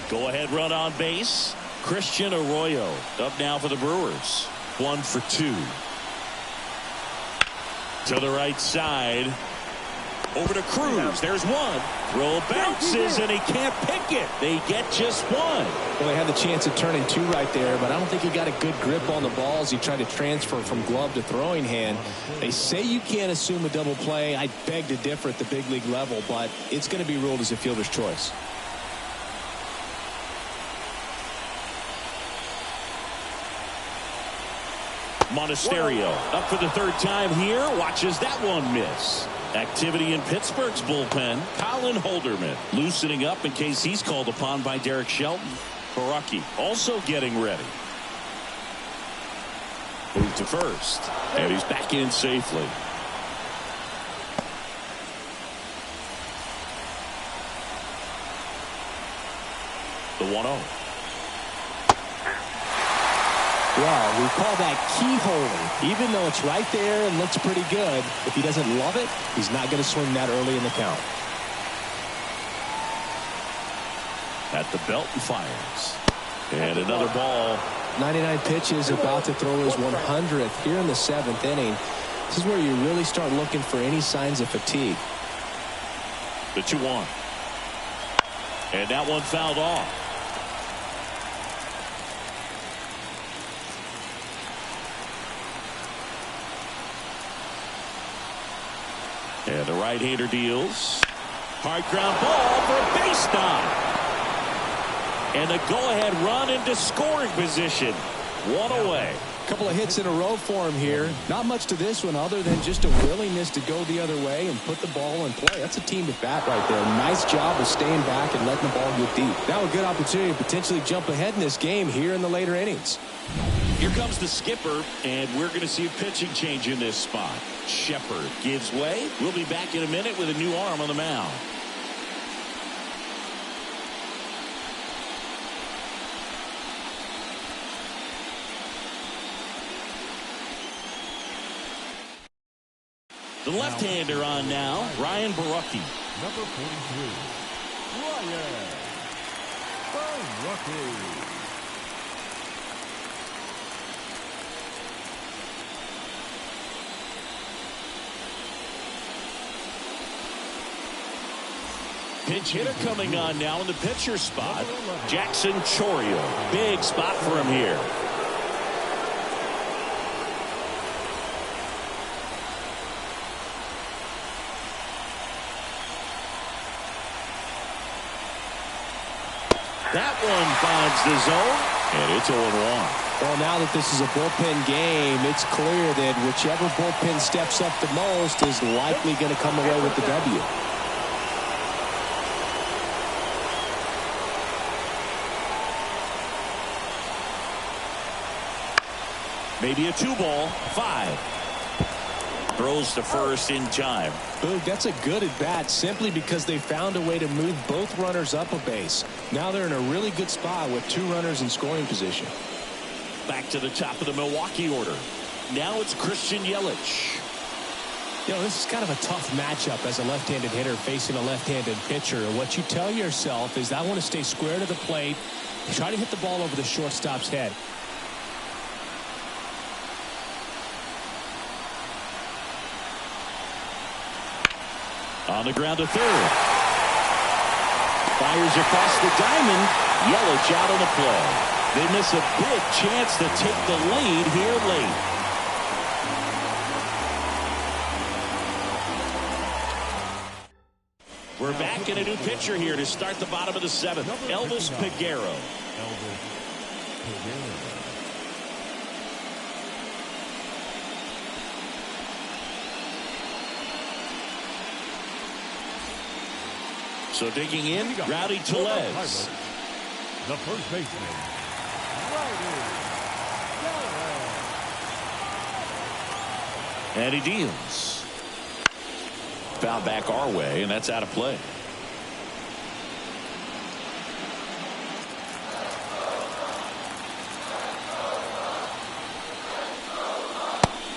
Go ahead run on base. Christian Arroyo up now for the Brewers. 1 for 2. To the right side. Over to Cruz. There's one. Throw bounces, and he can't pick it. They get just one. Well, they had the chance of turning 2 right there, but I don't think he got a good grip on the balls. He tried to transfer from glove to throwing hand. They say you can't assume a double play. I beg to differ at the big league level, but it's going to be ruled as a fielder's choice. Monasterio up for the 3rd time here. Watches that one miss. Activity in Pittsburgh's bullpen. Colin Holderman loosening up in case he's called upon by Derek Shelton. Baraki also getting ready. Move to first. And he's back in safely. The 1-0. Well, we call that keyholing. Even though it's right there and looks pretty good, if he doesn't love it, he's not going to swing that early in the count. At the belt and fires. And another ball. 99 pitches, about to throw his 100th here in the 7th inning. This is where you really start looking for any signs of fatigue. The 2-1. And that one fouled off. And the right-hander deals. Hard ground ball for a base knock. And a go-ahead run into scoring position. 1 away. A couple of hits in a row for him here. Not much to this one other than just a willingness to go the other way and put the ball in play. That's a team at bat right there. Nice job of staying back and letting the ball get deep. Now a good opportunity to potentially jump ahead in this game here in the later innings. Here comes the skipper, and we're going to see a pitching change in this spot. Shepard gives way. We'll be back in a minute with a new arm on the mound. The left-hander on now, Ryan Borucki. Number 43, Ryan Borucki. Pinch hitter coming on now in the pitcher spot. Jackson Chourio. Big spot for him here. That one finds the zone, and it's 0-1. Well, now that this is a bullpen game, it's clear that whichever bullpen steps up the most is likely going to come away with the W. Maybe a 2-ball, 5. Throws to first in time. Boog, that's a good at bat simply because they found a way to move both runners up a base. Now they're in a really good spot with 2 runners in scoring position. Back to the top of the Milwaukee order. Now it's Christian Yelich. You know, this is kind of a tough matchup as a left-handed hitter facing a left-handed pitcher. What you tell yourself is I want to stay square to the plate, try to hit the ball over the shortstop's head. On the ground to third. Fires across the diamond. Yelich out on the play. They miss a big chance to take the lead here late. We're back in a new pitcher here to start the bottom of the 7th. Elvis Peguero. So digging in, Rowdy Tellez. The first baseman, Rowdy Tellez. And he deals. Foul back our way, and that's out of play.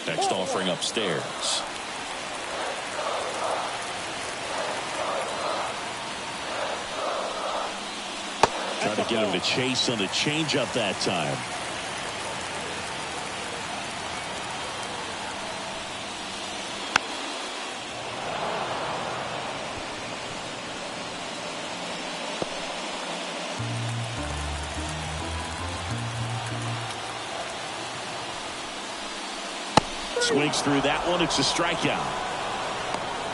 Next offering upstairs. Trying to get him to chase on the changeup that time. Swings through that one. It's a strikeout.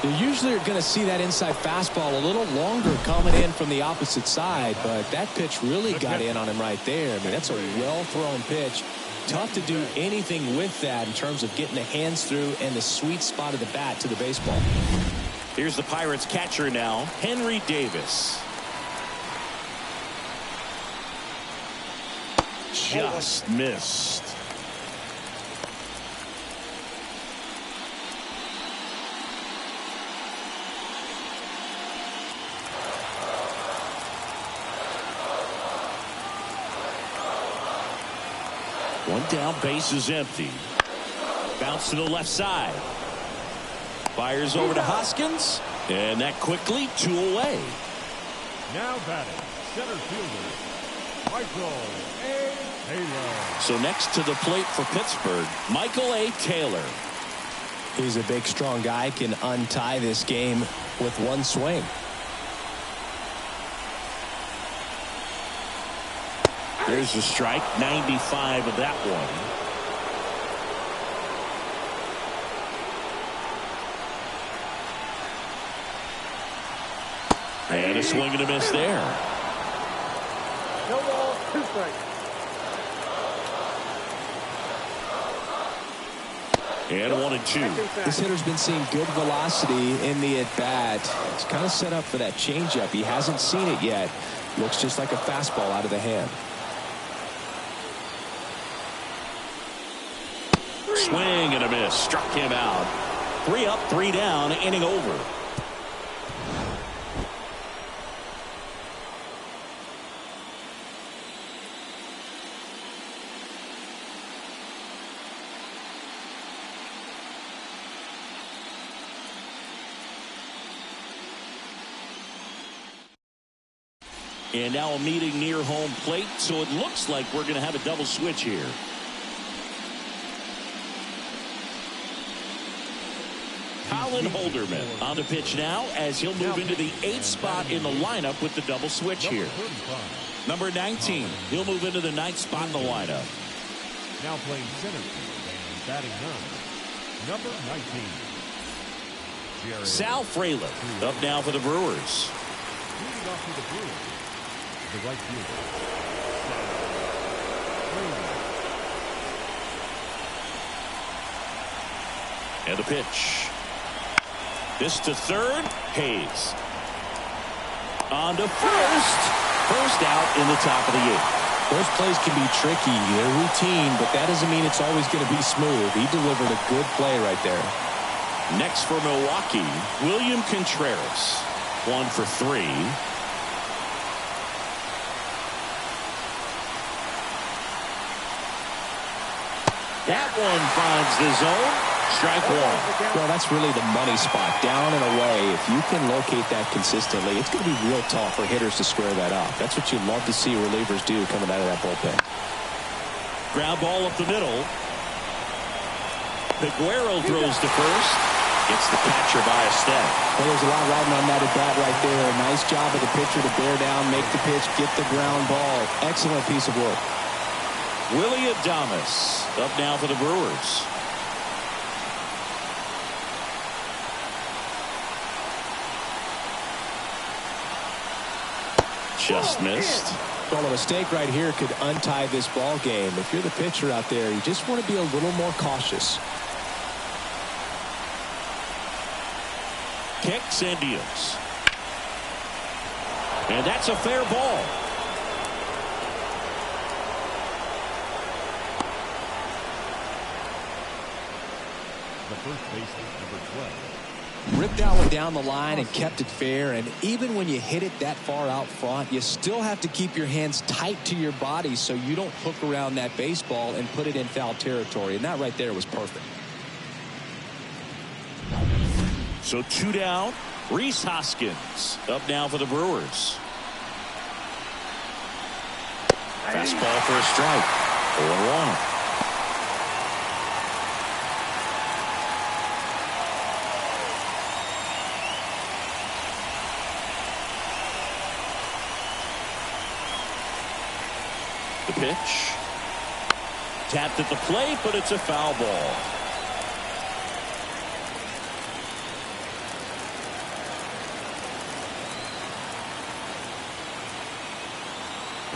You usually are going to see that inside fastball a little longer coming in from the opposite side, but that pitch really got in on him right there. I mean, that's a well-thrown pitch. Tough to do anything with that in terms of getting the hands through and the sweet spot of the bat to the baseball. Here's the Pirates catcher now, Henry Davis. Just missed. One down, base is empty. Bounce to the left side. Fires over to Hoskins. And that quickly, 2 away. Now batting, center fielder, Michael A. Taylor. So next to the plate for Pittsburgh, Michael A. Taylor. He's a big, strong guy, can untie this game with one swing. There's a strike, 95 of that one. And a swing and a miss there. No ball, 2 strikes. And 1-2. This hitter's been seeing good velocity in the at-bat. It's kind of set up for that changeup. He hasn't seen it yet. Looks just like a fastball out of the hand. Swing and a miss. Struck him out. 3 up, 3 down, inning over. And now a meeting near home plate, so it looks like we're going to have a double switch here. Colin Holderman on the pitch now as he'll move into the 8th spot in the lineup with the double switch here. Number 19, he'll move into the 9th spot in the lineup. Now playing center and batting 9, number 19. Sal Frelick up now for the Brewers. Leading off for the Brewers, the right fielder. And the pitch. This to third. Hayes. On to first. First out in the top of the 8th. Those plays can be tricky. They're routine, but that doesn't mean it's always going to be smooth. He delivered a good play right there. Next for Milwaukee, William Contreras. 1 for 3. That one finds the zone. Strike 1. Well, that's really the money spot. Down and away. If you can locate that consistently, it's going to be real tough for hitters to square that up. That's what you love to see relievers do coming out of that bullpen. Ground ball up the middle. Peguero throws to first. Gets the catcher by a step. Well, there's a lot riding on that at bat right there. Nice job of the pitcher to bear down, make the pitch, get the ground ball. Excellent piece of work. Willie Adames up now for the Brewers. Just missed. Well, a mistake right here could untie this ball game. If you're the pitcher out there, you just want to be a little more cautious. Kicks and deals. And that's a fair ball. The first baseman, number 12. Ripped that one down the line and kept it fair. And even when you hit it that far out front, you still have to keep your hands tight to your body so you don't hook around that baseball and put it in foul territory. And that right there was perfect. So 2 down. Rhys Hoskins up now for the Brewers. Fastball for a strike. 0-1. The pitch. Tapped at the plate, but it's a foul ball.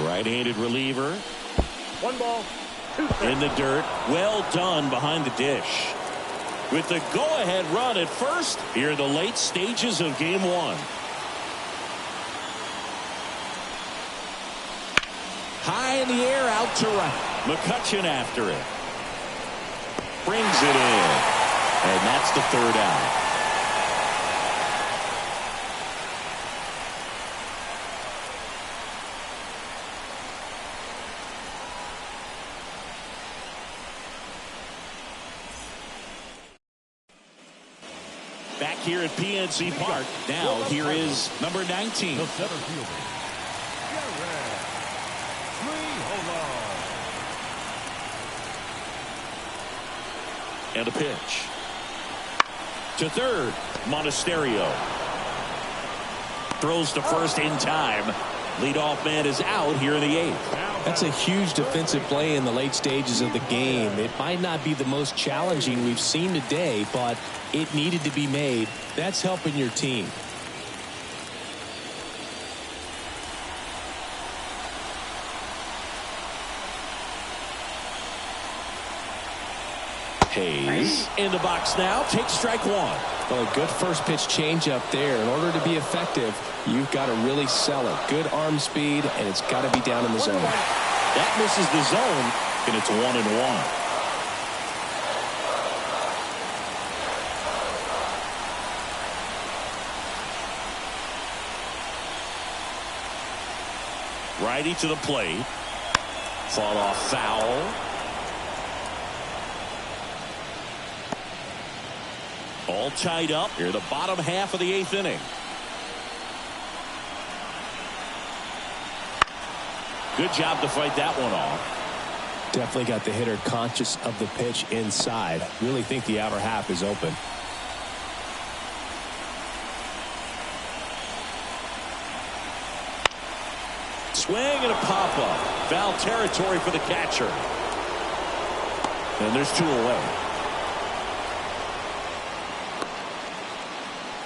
Right-handed reliever. 1 ball, 2 strikes. In the dirt. Well done behind the dish. With the go-ahead run at first here in the late stages of game 1. High in the air, out to right. McCutchen after it. Brings it in. And that's the 3rd out. Back here at PNC Park. Now here is number 19. The center fielder, And a pitch. To third, Monasterio. Throws to first in time. Leadoff man is out here in the 8th. That's a huge defensive play in the late stages of the game. It might not be the most challenging we've seen today, but it needed to be made. That's helping your team. Hayes in the box now. Takes strike 1. Well, a good first pitch changeup there. In order to be effective, you've got to really sell it. Good arm speed, and it's got to be down in the zone. That misses the zone, and it's 1-1. Righty to the plate. Fought off foul. All tied up here, the bottom half of the 8th inning. Good job to fight that one off. Definitely got the hitter conscious of the pitch inside. Really think the outer half is open. Swing and a pop-up. Foul territory for the catcher. And there's 2 away.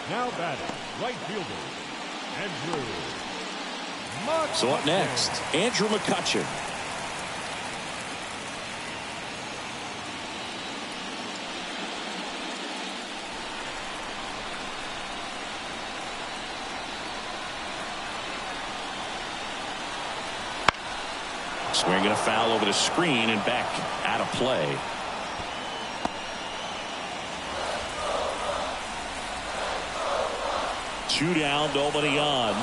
Now batting, right fielder, Andrew McCutchen. So up next, Andrew McCutchen. Swinging a foul over the screen and back out of play. Two down, nobody on.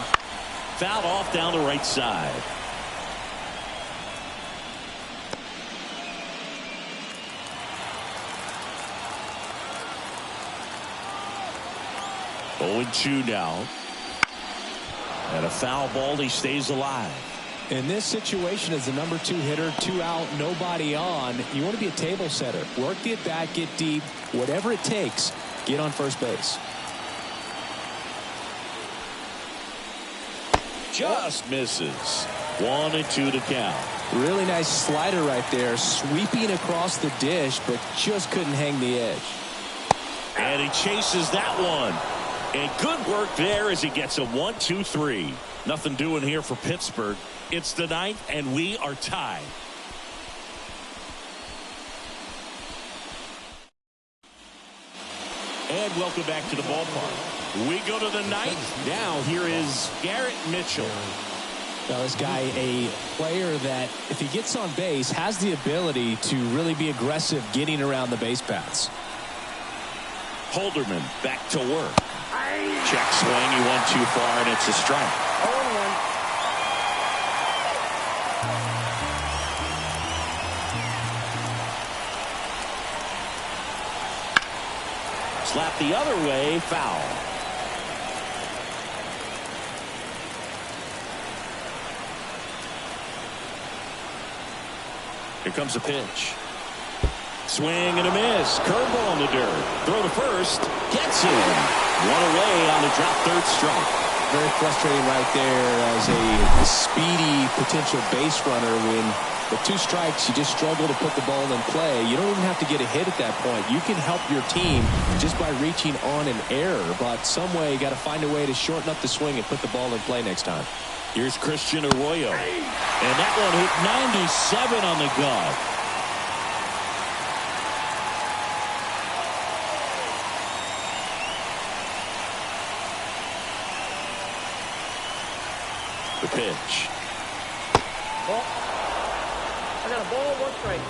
Fouled off down the right side. Oh, 0-2 now. And a foul ball, he stays alive. In this situation, as the number 2 hitter, 2 out, nobody on, you want to be a table setter. Work the at bat, get deep, whatever it takes, get on first base. Just misses. 1-2 to count. Really nice slider right there, sweeping across the dish, but just couldn't hang the edge. And he chases that one. And good work there as he gets a 1-2-3. Nothing doing here for Pittsburgh. It's the 9th, and we are tied. And welcome back to the ballpark. We go to the 9th. Now here is Garrett Mitchell. Now this guy, a player that, if he gets on base, has the ability to really be aggressive getting around the base paths. Holderman back to work. Check swing. He went too far, and it's a strike. 0-1. Slap the other way, foul. Here comes a pitch. Swing and a miss. Curveball in the dirt. Throw to first. Gets him. One away on the drop, third strike. Very frustrating right there as a speedy potential base runner. When with 2 strikes, you just struggle to put the ball in play. You don't even have to get a hit at that point. You can help your team just by reaching on an error, but some way you got to find a way to shorten up the swing and put the ball in play next time. Here's Christian Arroyo. And that one hit 97 on the glove. The pitch. Ball. I got a ball, 1 strike.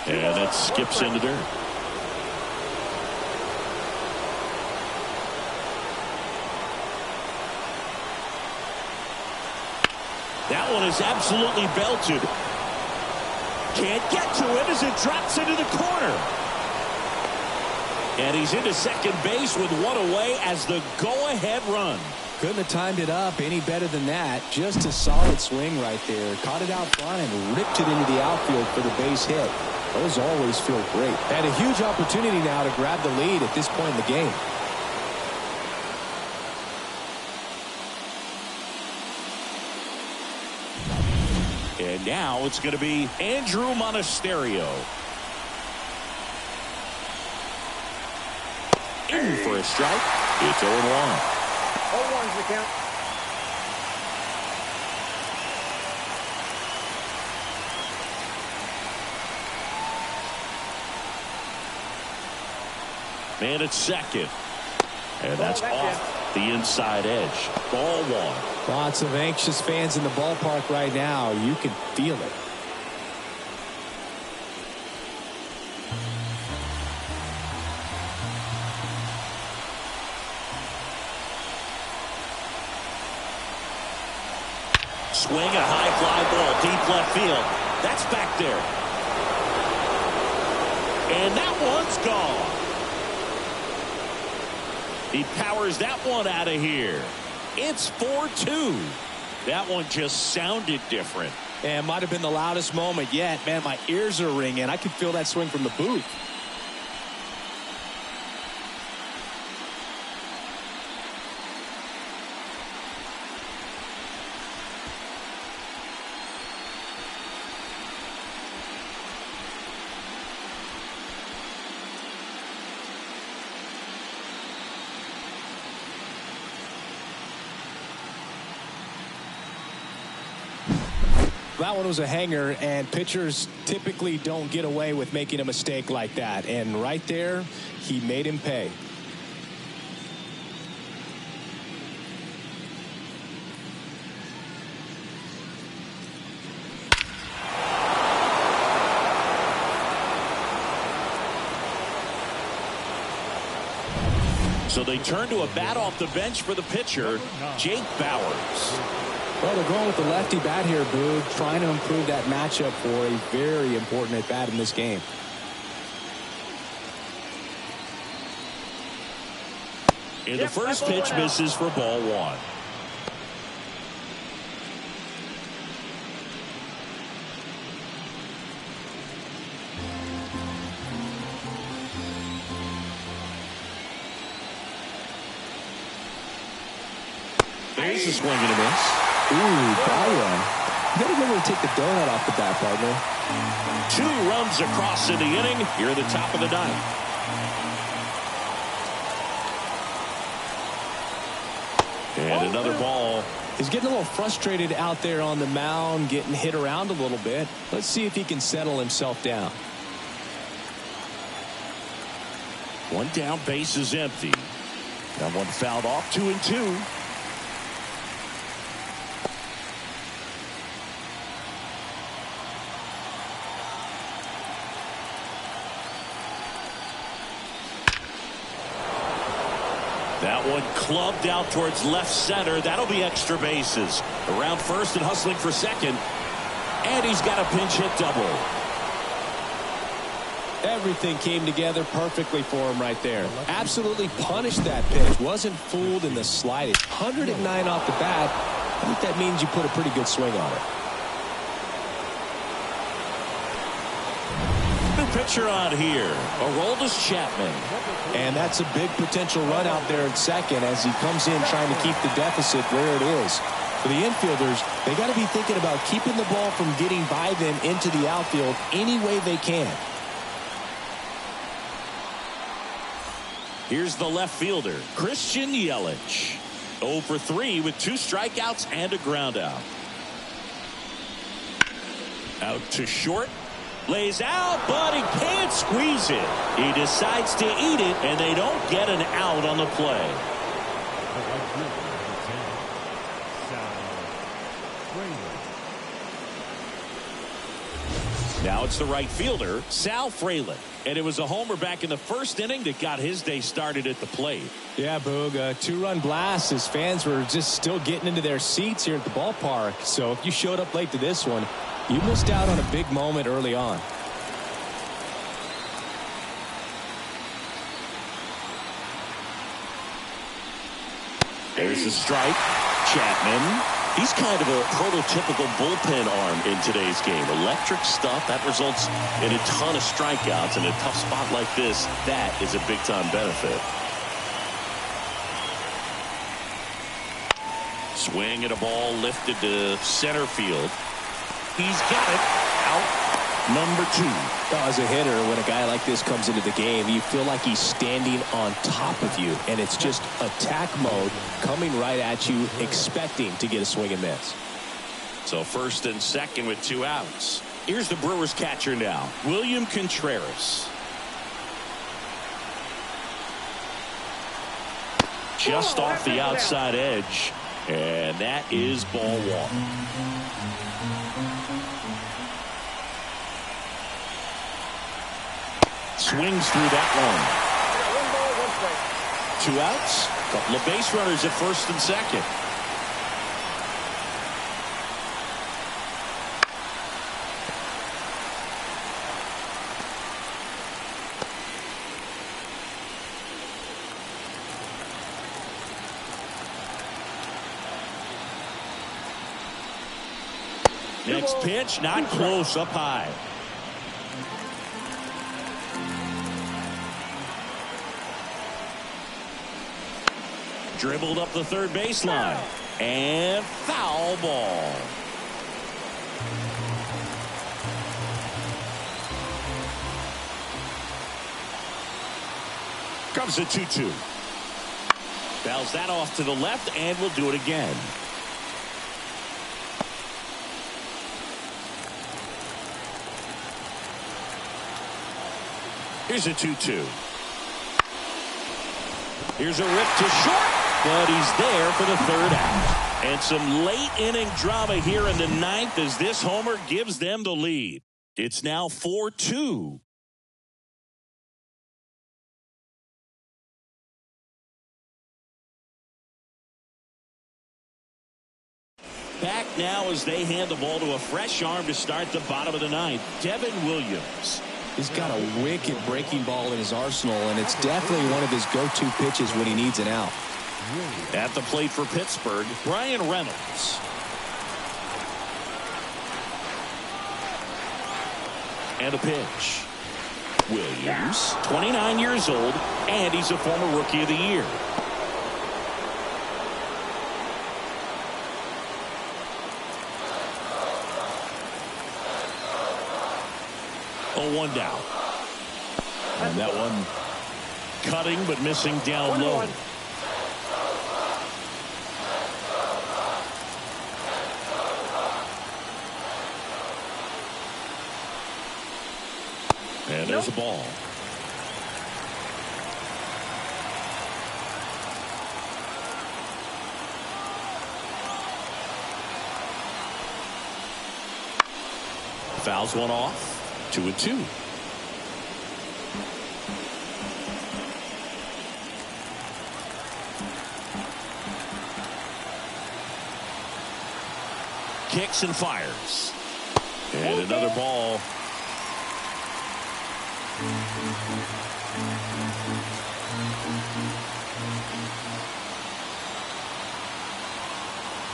And it skips in the dirt. That one is absolutely belted. Can't get to it as it drops into the corner. And he's into second base with 1 away as the go-ahead run. Couldn't have timed it up any better than that. Just a solid swing right there. Caught it out front and ripped it into the outfield for the base hit. Those always feel great. And a huge opportunity now to grab the lead at this point in the game. And now it's going to be Andrew Monasterio. In for a strike. It's 0-1. 0-1's the count. Man at second. And that's off the inside edge. Ball 1. Lots of anxious fans in the ballpark right now. You can feel it. Swing, a high fly ball, deep left field. That's back there. And that one's gone. He powers that one out of here. It's 4-2. That one just sounded different. And might have been the loudest moment yet. Man, my ears are ringing. I could feel that swing from the booth. That one was a hanger, and pitchers typically don't get away with making a mistake like that. And right there, he made him pay. So they turn to a bat off the bench for the pitcher, Jake Bauers. Well, they're going with the lefty bat here, Boog, trying to improve that matchup for a very important at bat in this game. And the first pitch misses for ball one. There's a swing and a miss. Ooh, Byron. You gotta remember to take the donut off the bat, partner. 2 runs across in the inning here at the top of the ninth. And another ball. He's getting a little frustrated out there on the mound, getting hit around a little bit. Let's see if he can settle himself down. 1 down, base is empty. That one fouled off, 2-2. That one clubbed out towards left center. That'll be extra bases. Around first and hustling for second. And he's got a pinch hit double. Everything came together perfectly for him right there. Absolutely punished that pitch. Wasn't fooled in the slightest. 109 off the bat. I think that means you put a pretty good swing on it. Pitcher on here, Aroldis Chapman. And that's a big potential run out there in second as he comes in trying to keep the deficit where it is. For the infielders, they got to be thinking about keeping the ball from getting by them into the outfield any way they can. Here's the left fielder, Christian Yelich. 0 for 3 with 2 strikeouts and a ground out. Out to short. Lays out, but he can't squeeze it. He decides to eat it, and they don't get an out on the play. Now it's the right fielder, Sal Frelick. And it was a homer back in the first inning that got his day started at the plate. Yeah, Boog, a 2-run blast. His fans were just still getting into their seats here at the ballpark. So if you showed up late to this one, you missed out on a big moment early on. There's a strike. Chapman. He's kind of a prototypical bullpen arm in today's game. Electric stuff that results in a ton of strikeouts. In a tough spot like this, that is a big-time benefit. Swing and a ball lifted to center field. He's got it. Out number 2. As a hitter, when a guy like this comes into the game, you feel like he's standing on top of you, and it's just attack mode coming right at you, expecting to get a swing and miss. So first and second with 2 outs. Here's the Brewers catcher now, William Contreras. Just off the outside edge, and that is ball 1. Swings through that one. 2 outs. Couple of base runners at first and second. Next pitch, not close, up high. Dribbled up the third baseline. And foul ball. Comes a 2-2. Fouls that off to the left, and we'll do it again. Here's a 2-2. Here's a rip to short, but he's there for the third out. And some late inning drama here in the ninth as this homer gives them the lead. It's now 4-2. Back now as they hand the ball to a fresh arm to start the bottom of the ninth. Devin Williams. He's got a wicked breaking ball in his arsenal, and it's definitely one of his go-to pitches when he needs an out. At the plate for Pittsburgh, Brian Reynolds. And a pitch. Williams, 29 years old, and he's a former Rookie of the Year. Oh, 1 down. And that one cutting but missing down low. And there's a ball. Fouls one off. 2-2. Kicks and fires. And another ball.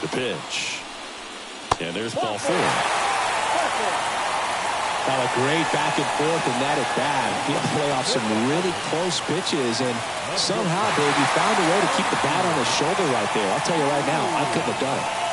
The pitch. And there's ball 4. Well, a great back and forth in that at bat. He'll play off some really close pitches, and somehow, Dave, he found a way to keep the bat on his shoulder right there. I'll tell you right now, I couldn't have done it.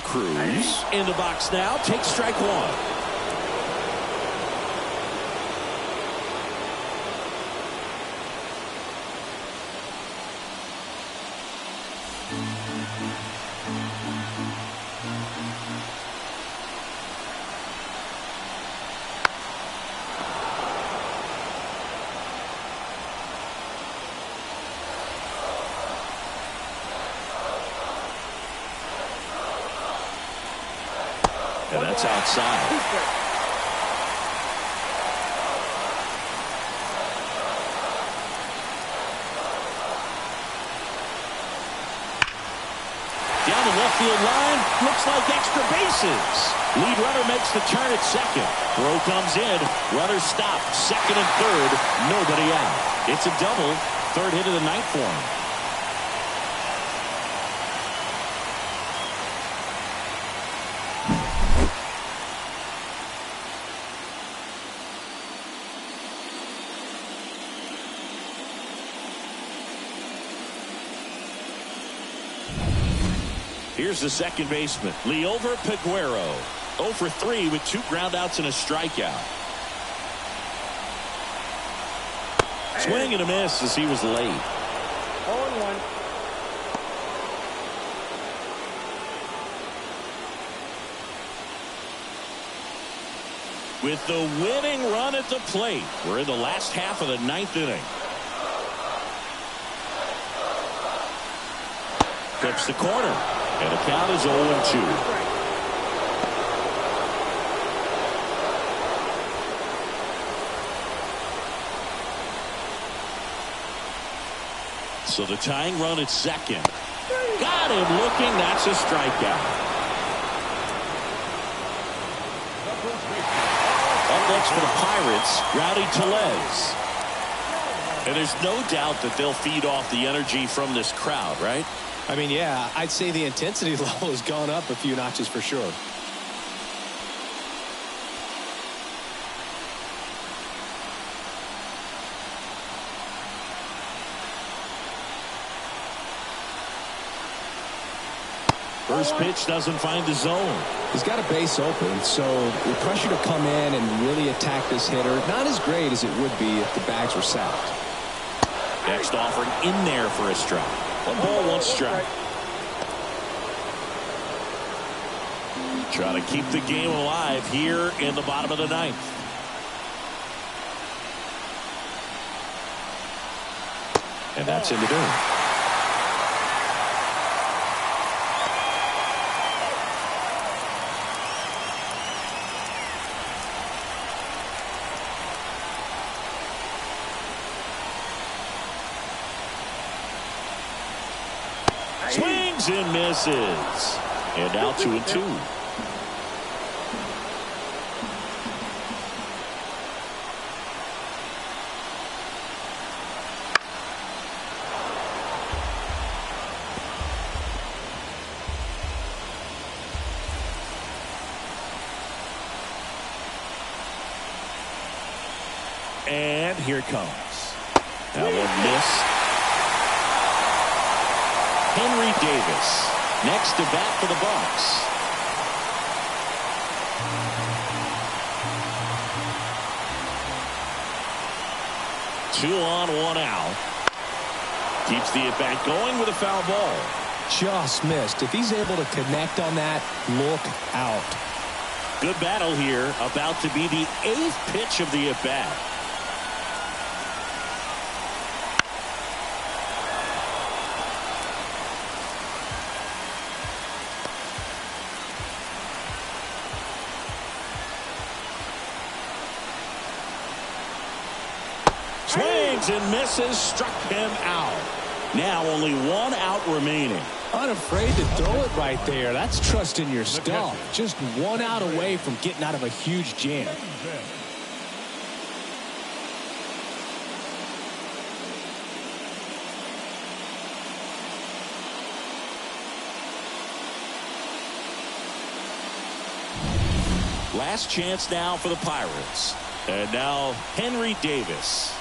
Cruz in the box now, takes strike 1. And that's outside. Down the left field line. Looks like extra bases. Lead runner makes the turn at second. Throw comes in. Runner stopped. Second and third. Nobody out. It's a double. Third hit of the night for him. Here's the second baseman, Liover Peguero. 0 for 3 with 2 groundouts and a strikeout. Swing and a miss as he was late. 0-1. With the winning run at the plate, we're in the last half of the ninth inning. Clips the corner. And the count is 0-2. So the tying run at second. Got him looking. That's a strikeout. Up next for the Pirates, Rowdy Tellez. And there's no doubt that they'll feed off the energy from this crowd, right? I mean, yeah, I'd say the intensity level has gone up a few notches for sure. First pitch doesn't find the zone. He's got a base open, so the pressure to come in and really attack this hitter, not as great as it would be if the bags were sacked. Next offering in there for a strike. 1 ball, 1 strike. Trying to keep the game alive here in the bottom of the 9th. And that's in the dirt. Swings and misses. And now 2-2. And here it comes. That one missed. Henry Davis next to bat for the Bucks. Two on, 1 out. Keeps the at-bat going with a foul ball. Just missed. If he's able to connect on that, look out. Good battle here. About to be the 8th pitch of the at-bat. Swings and misses, struck him out. Now only 1 out remaining. Unafraid to throw it right there. That's trusting your stuff. Just 1 out away from getting out of a huge jam. Last chance now for the Pirates. And now Henry Davis.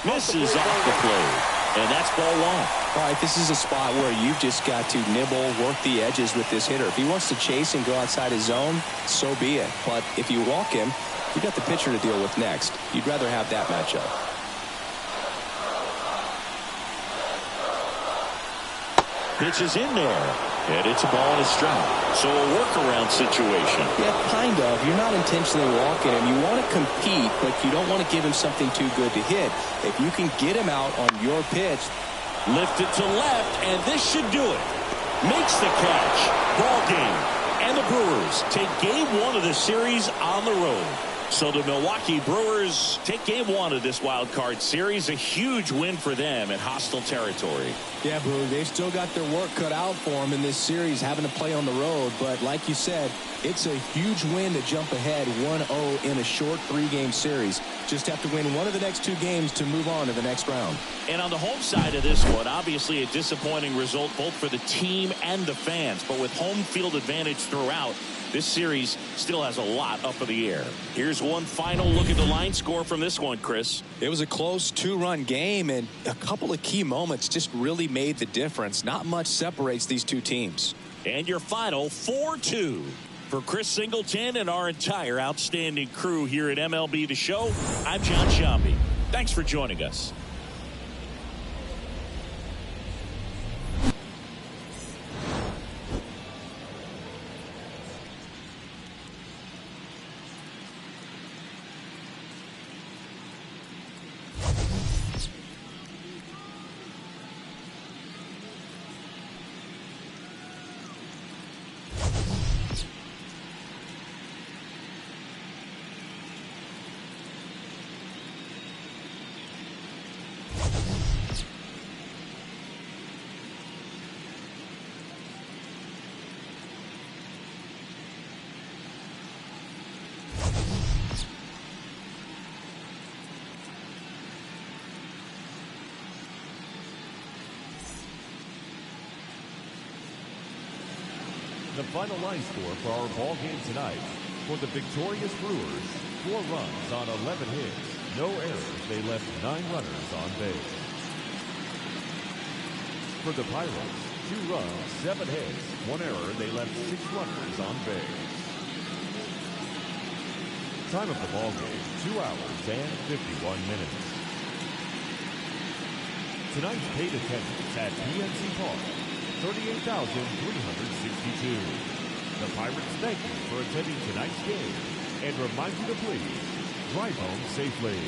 Misses off the plate. And that's ball 1. All right, this is a spot where you've just got to nibble, work the edges with this hitter. If he wants to chase and go outside his zone, so be it. But if you walk him, you've got the pitcher to deal with next. You'd rather have that matchup. Pitch is in there. And it's a ball and a strike. So a workaround situation. Yeah, kind of. You're not intentionally walking him. You want to compete, but you don't want to give him something too good to hit. If you can get him out on your pitch. Lift it to left, and this should do it. Makes the catch. Ball game. And the Brewers take game 1 of the series on the road. So the Milwaukee Brewers take game 1 of this wild card series. A huge win for them in hostile territory. Yeah, Brewer, they've still got their work cut out for them in this series, having to play on the road. But like you said, it's a huge win to jump ahead 1-0 in a short 3-game series. Just have to win one of the next 2 games to move on to the next round. And on the home side of this one, obviously a disappointing result both for the team and the fans. But with home field advantage throughout, this series still has a lot up in the air. Here's one final look at the line score from this one, Chris. It was a close 2-run game, and a couple of key moments just really made the difference. Not much separates these 2 teams. And your final 4-2. For Chris Singleton and our entire outstanding crew here at MLB The Show, I'm John Sciambi. Thanks for joining us. The final line score for our ball game tonight. For the victorious Brewers, 4 runs on 11 hits. No errors. They left 9 runners on base. For the Pirates, 2 runs, 7 hits. 1 error. They left 6 runners on base. Time of the ball game, 2 hours and 51 minutes. Tonight's paid attendance at PNC Park, 38,362. The Pirates thank you for attending tonight's game and remind you to please drive home safely.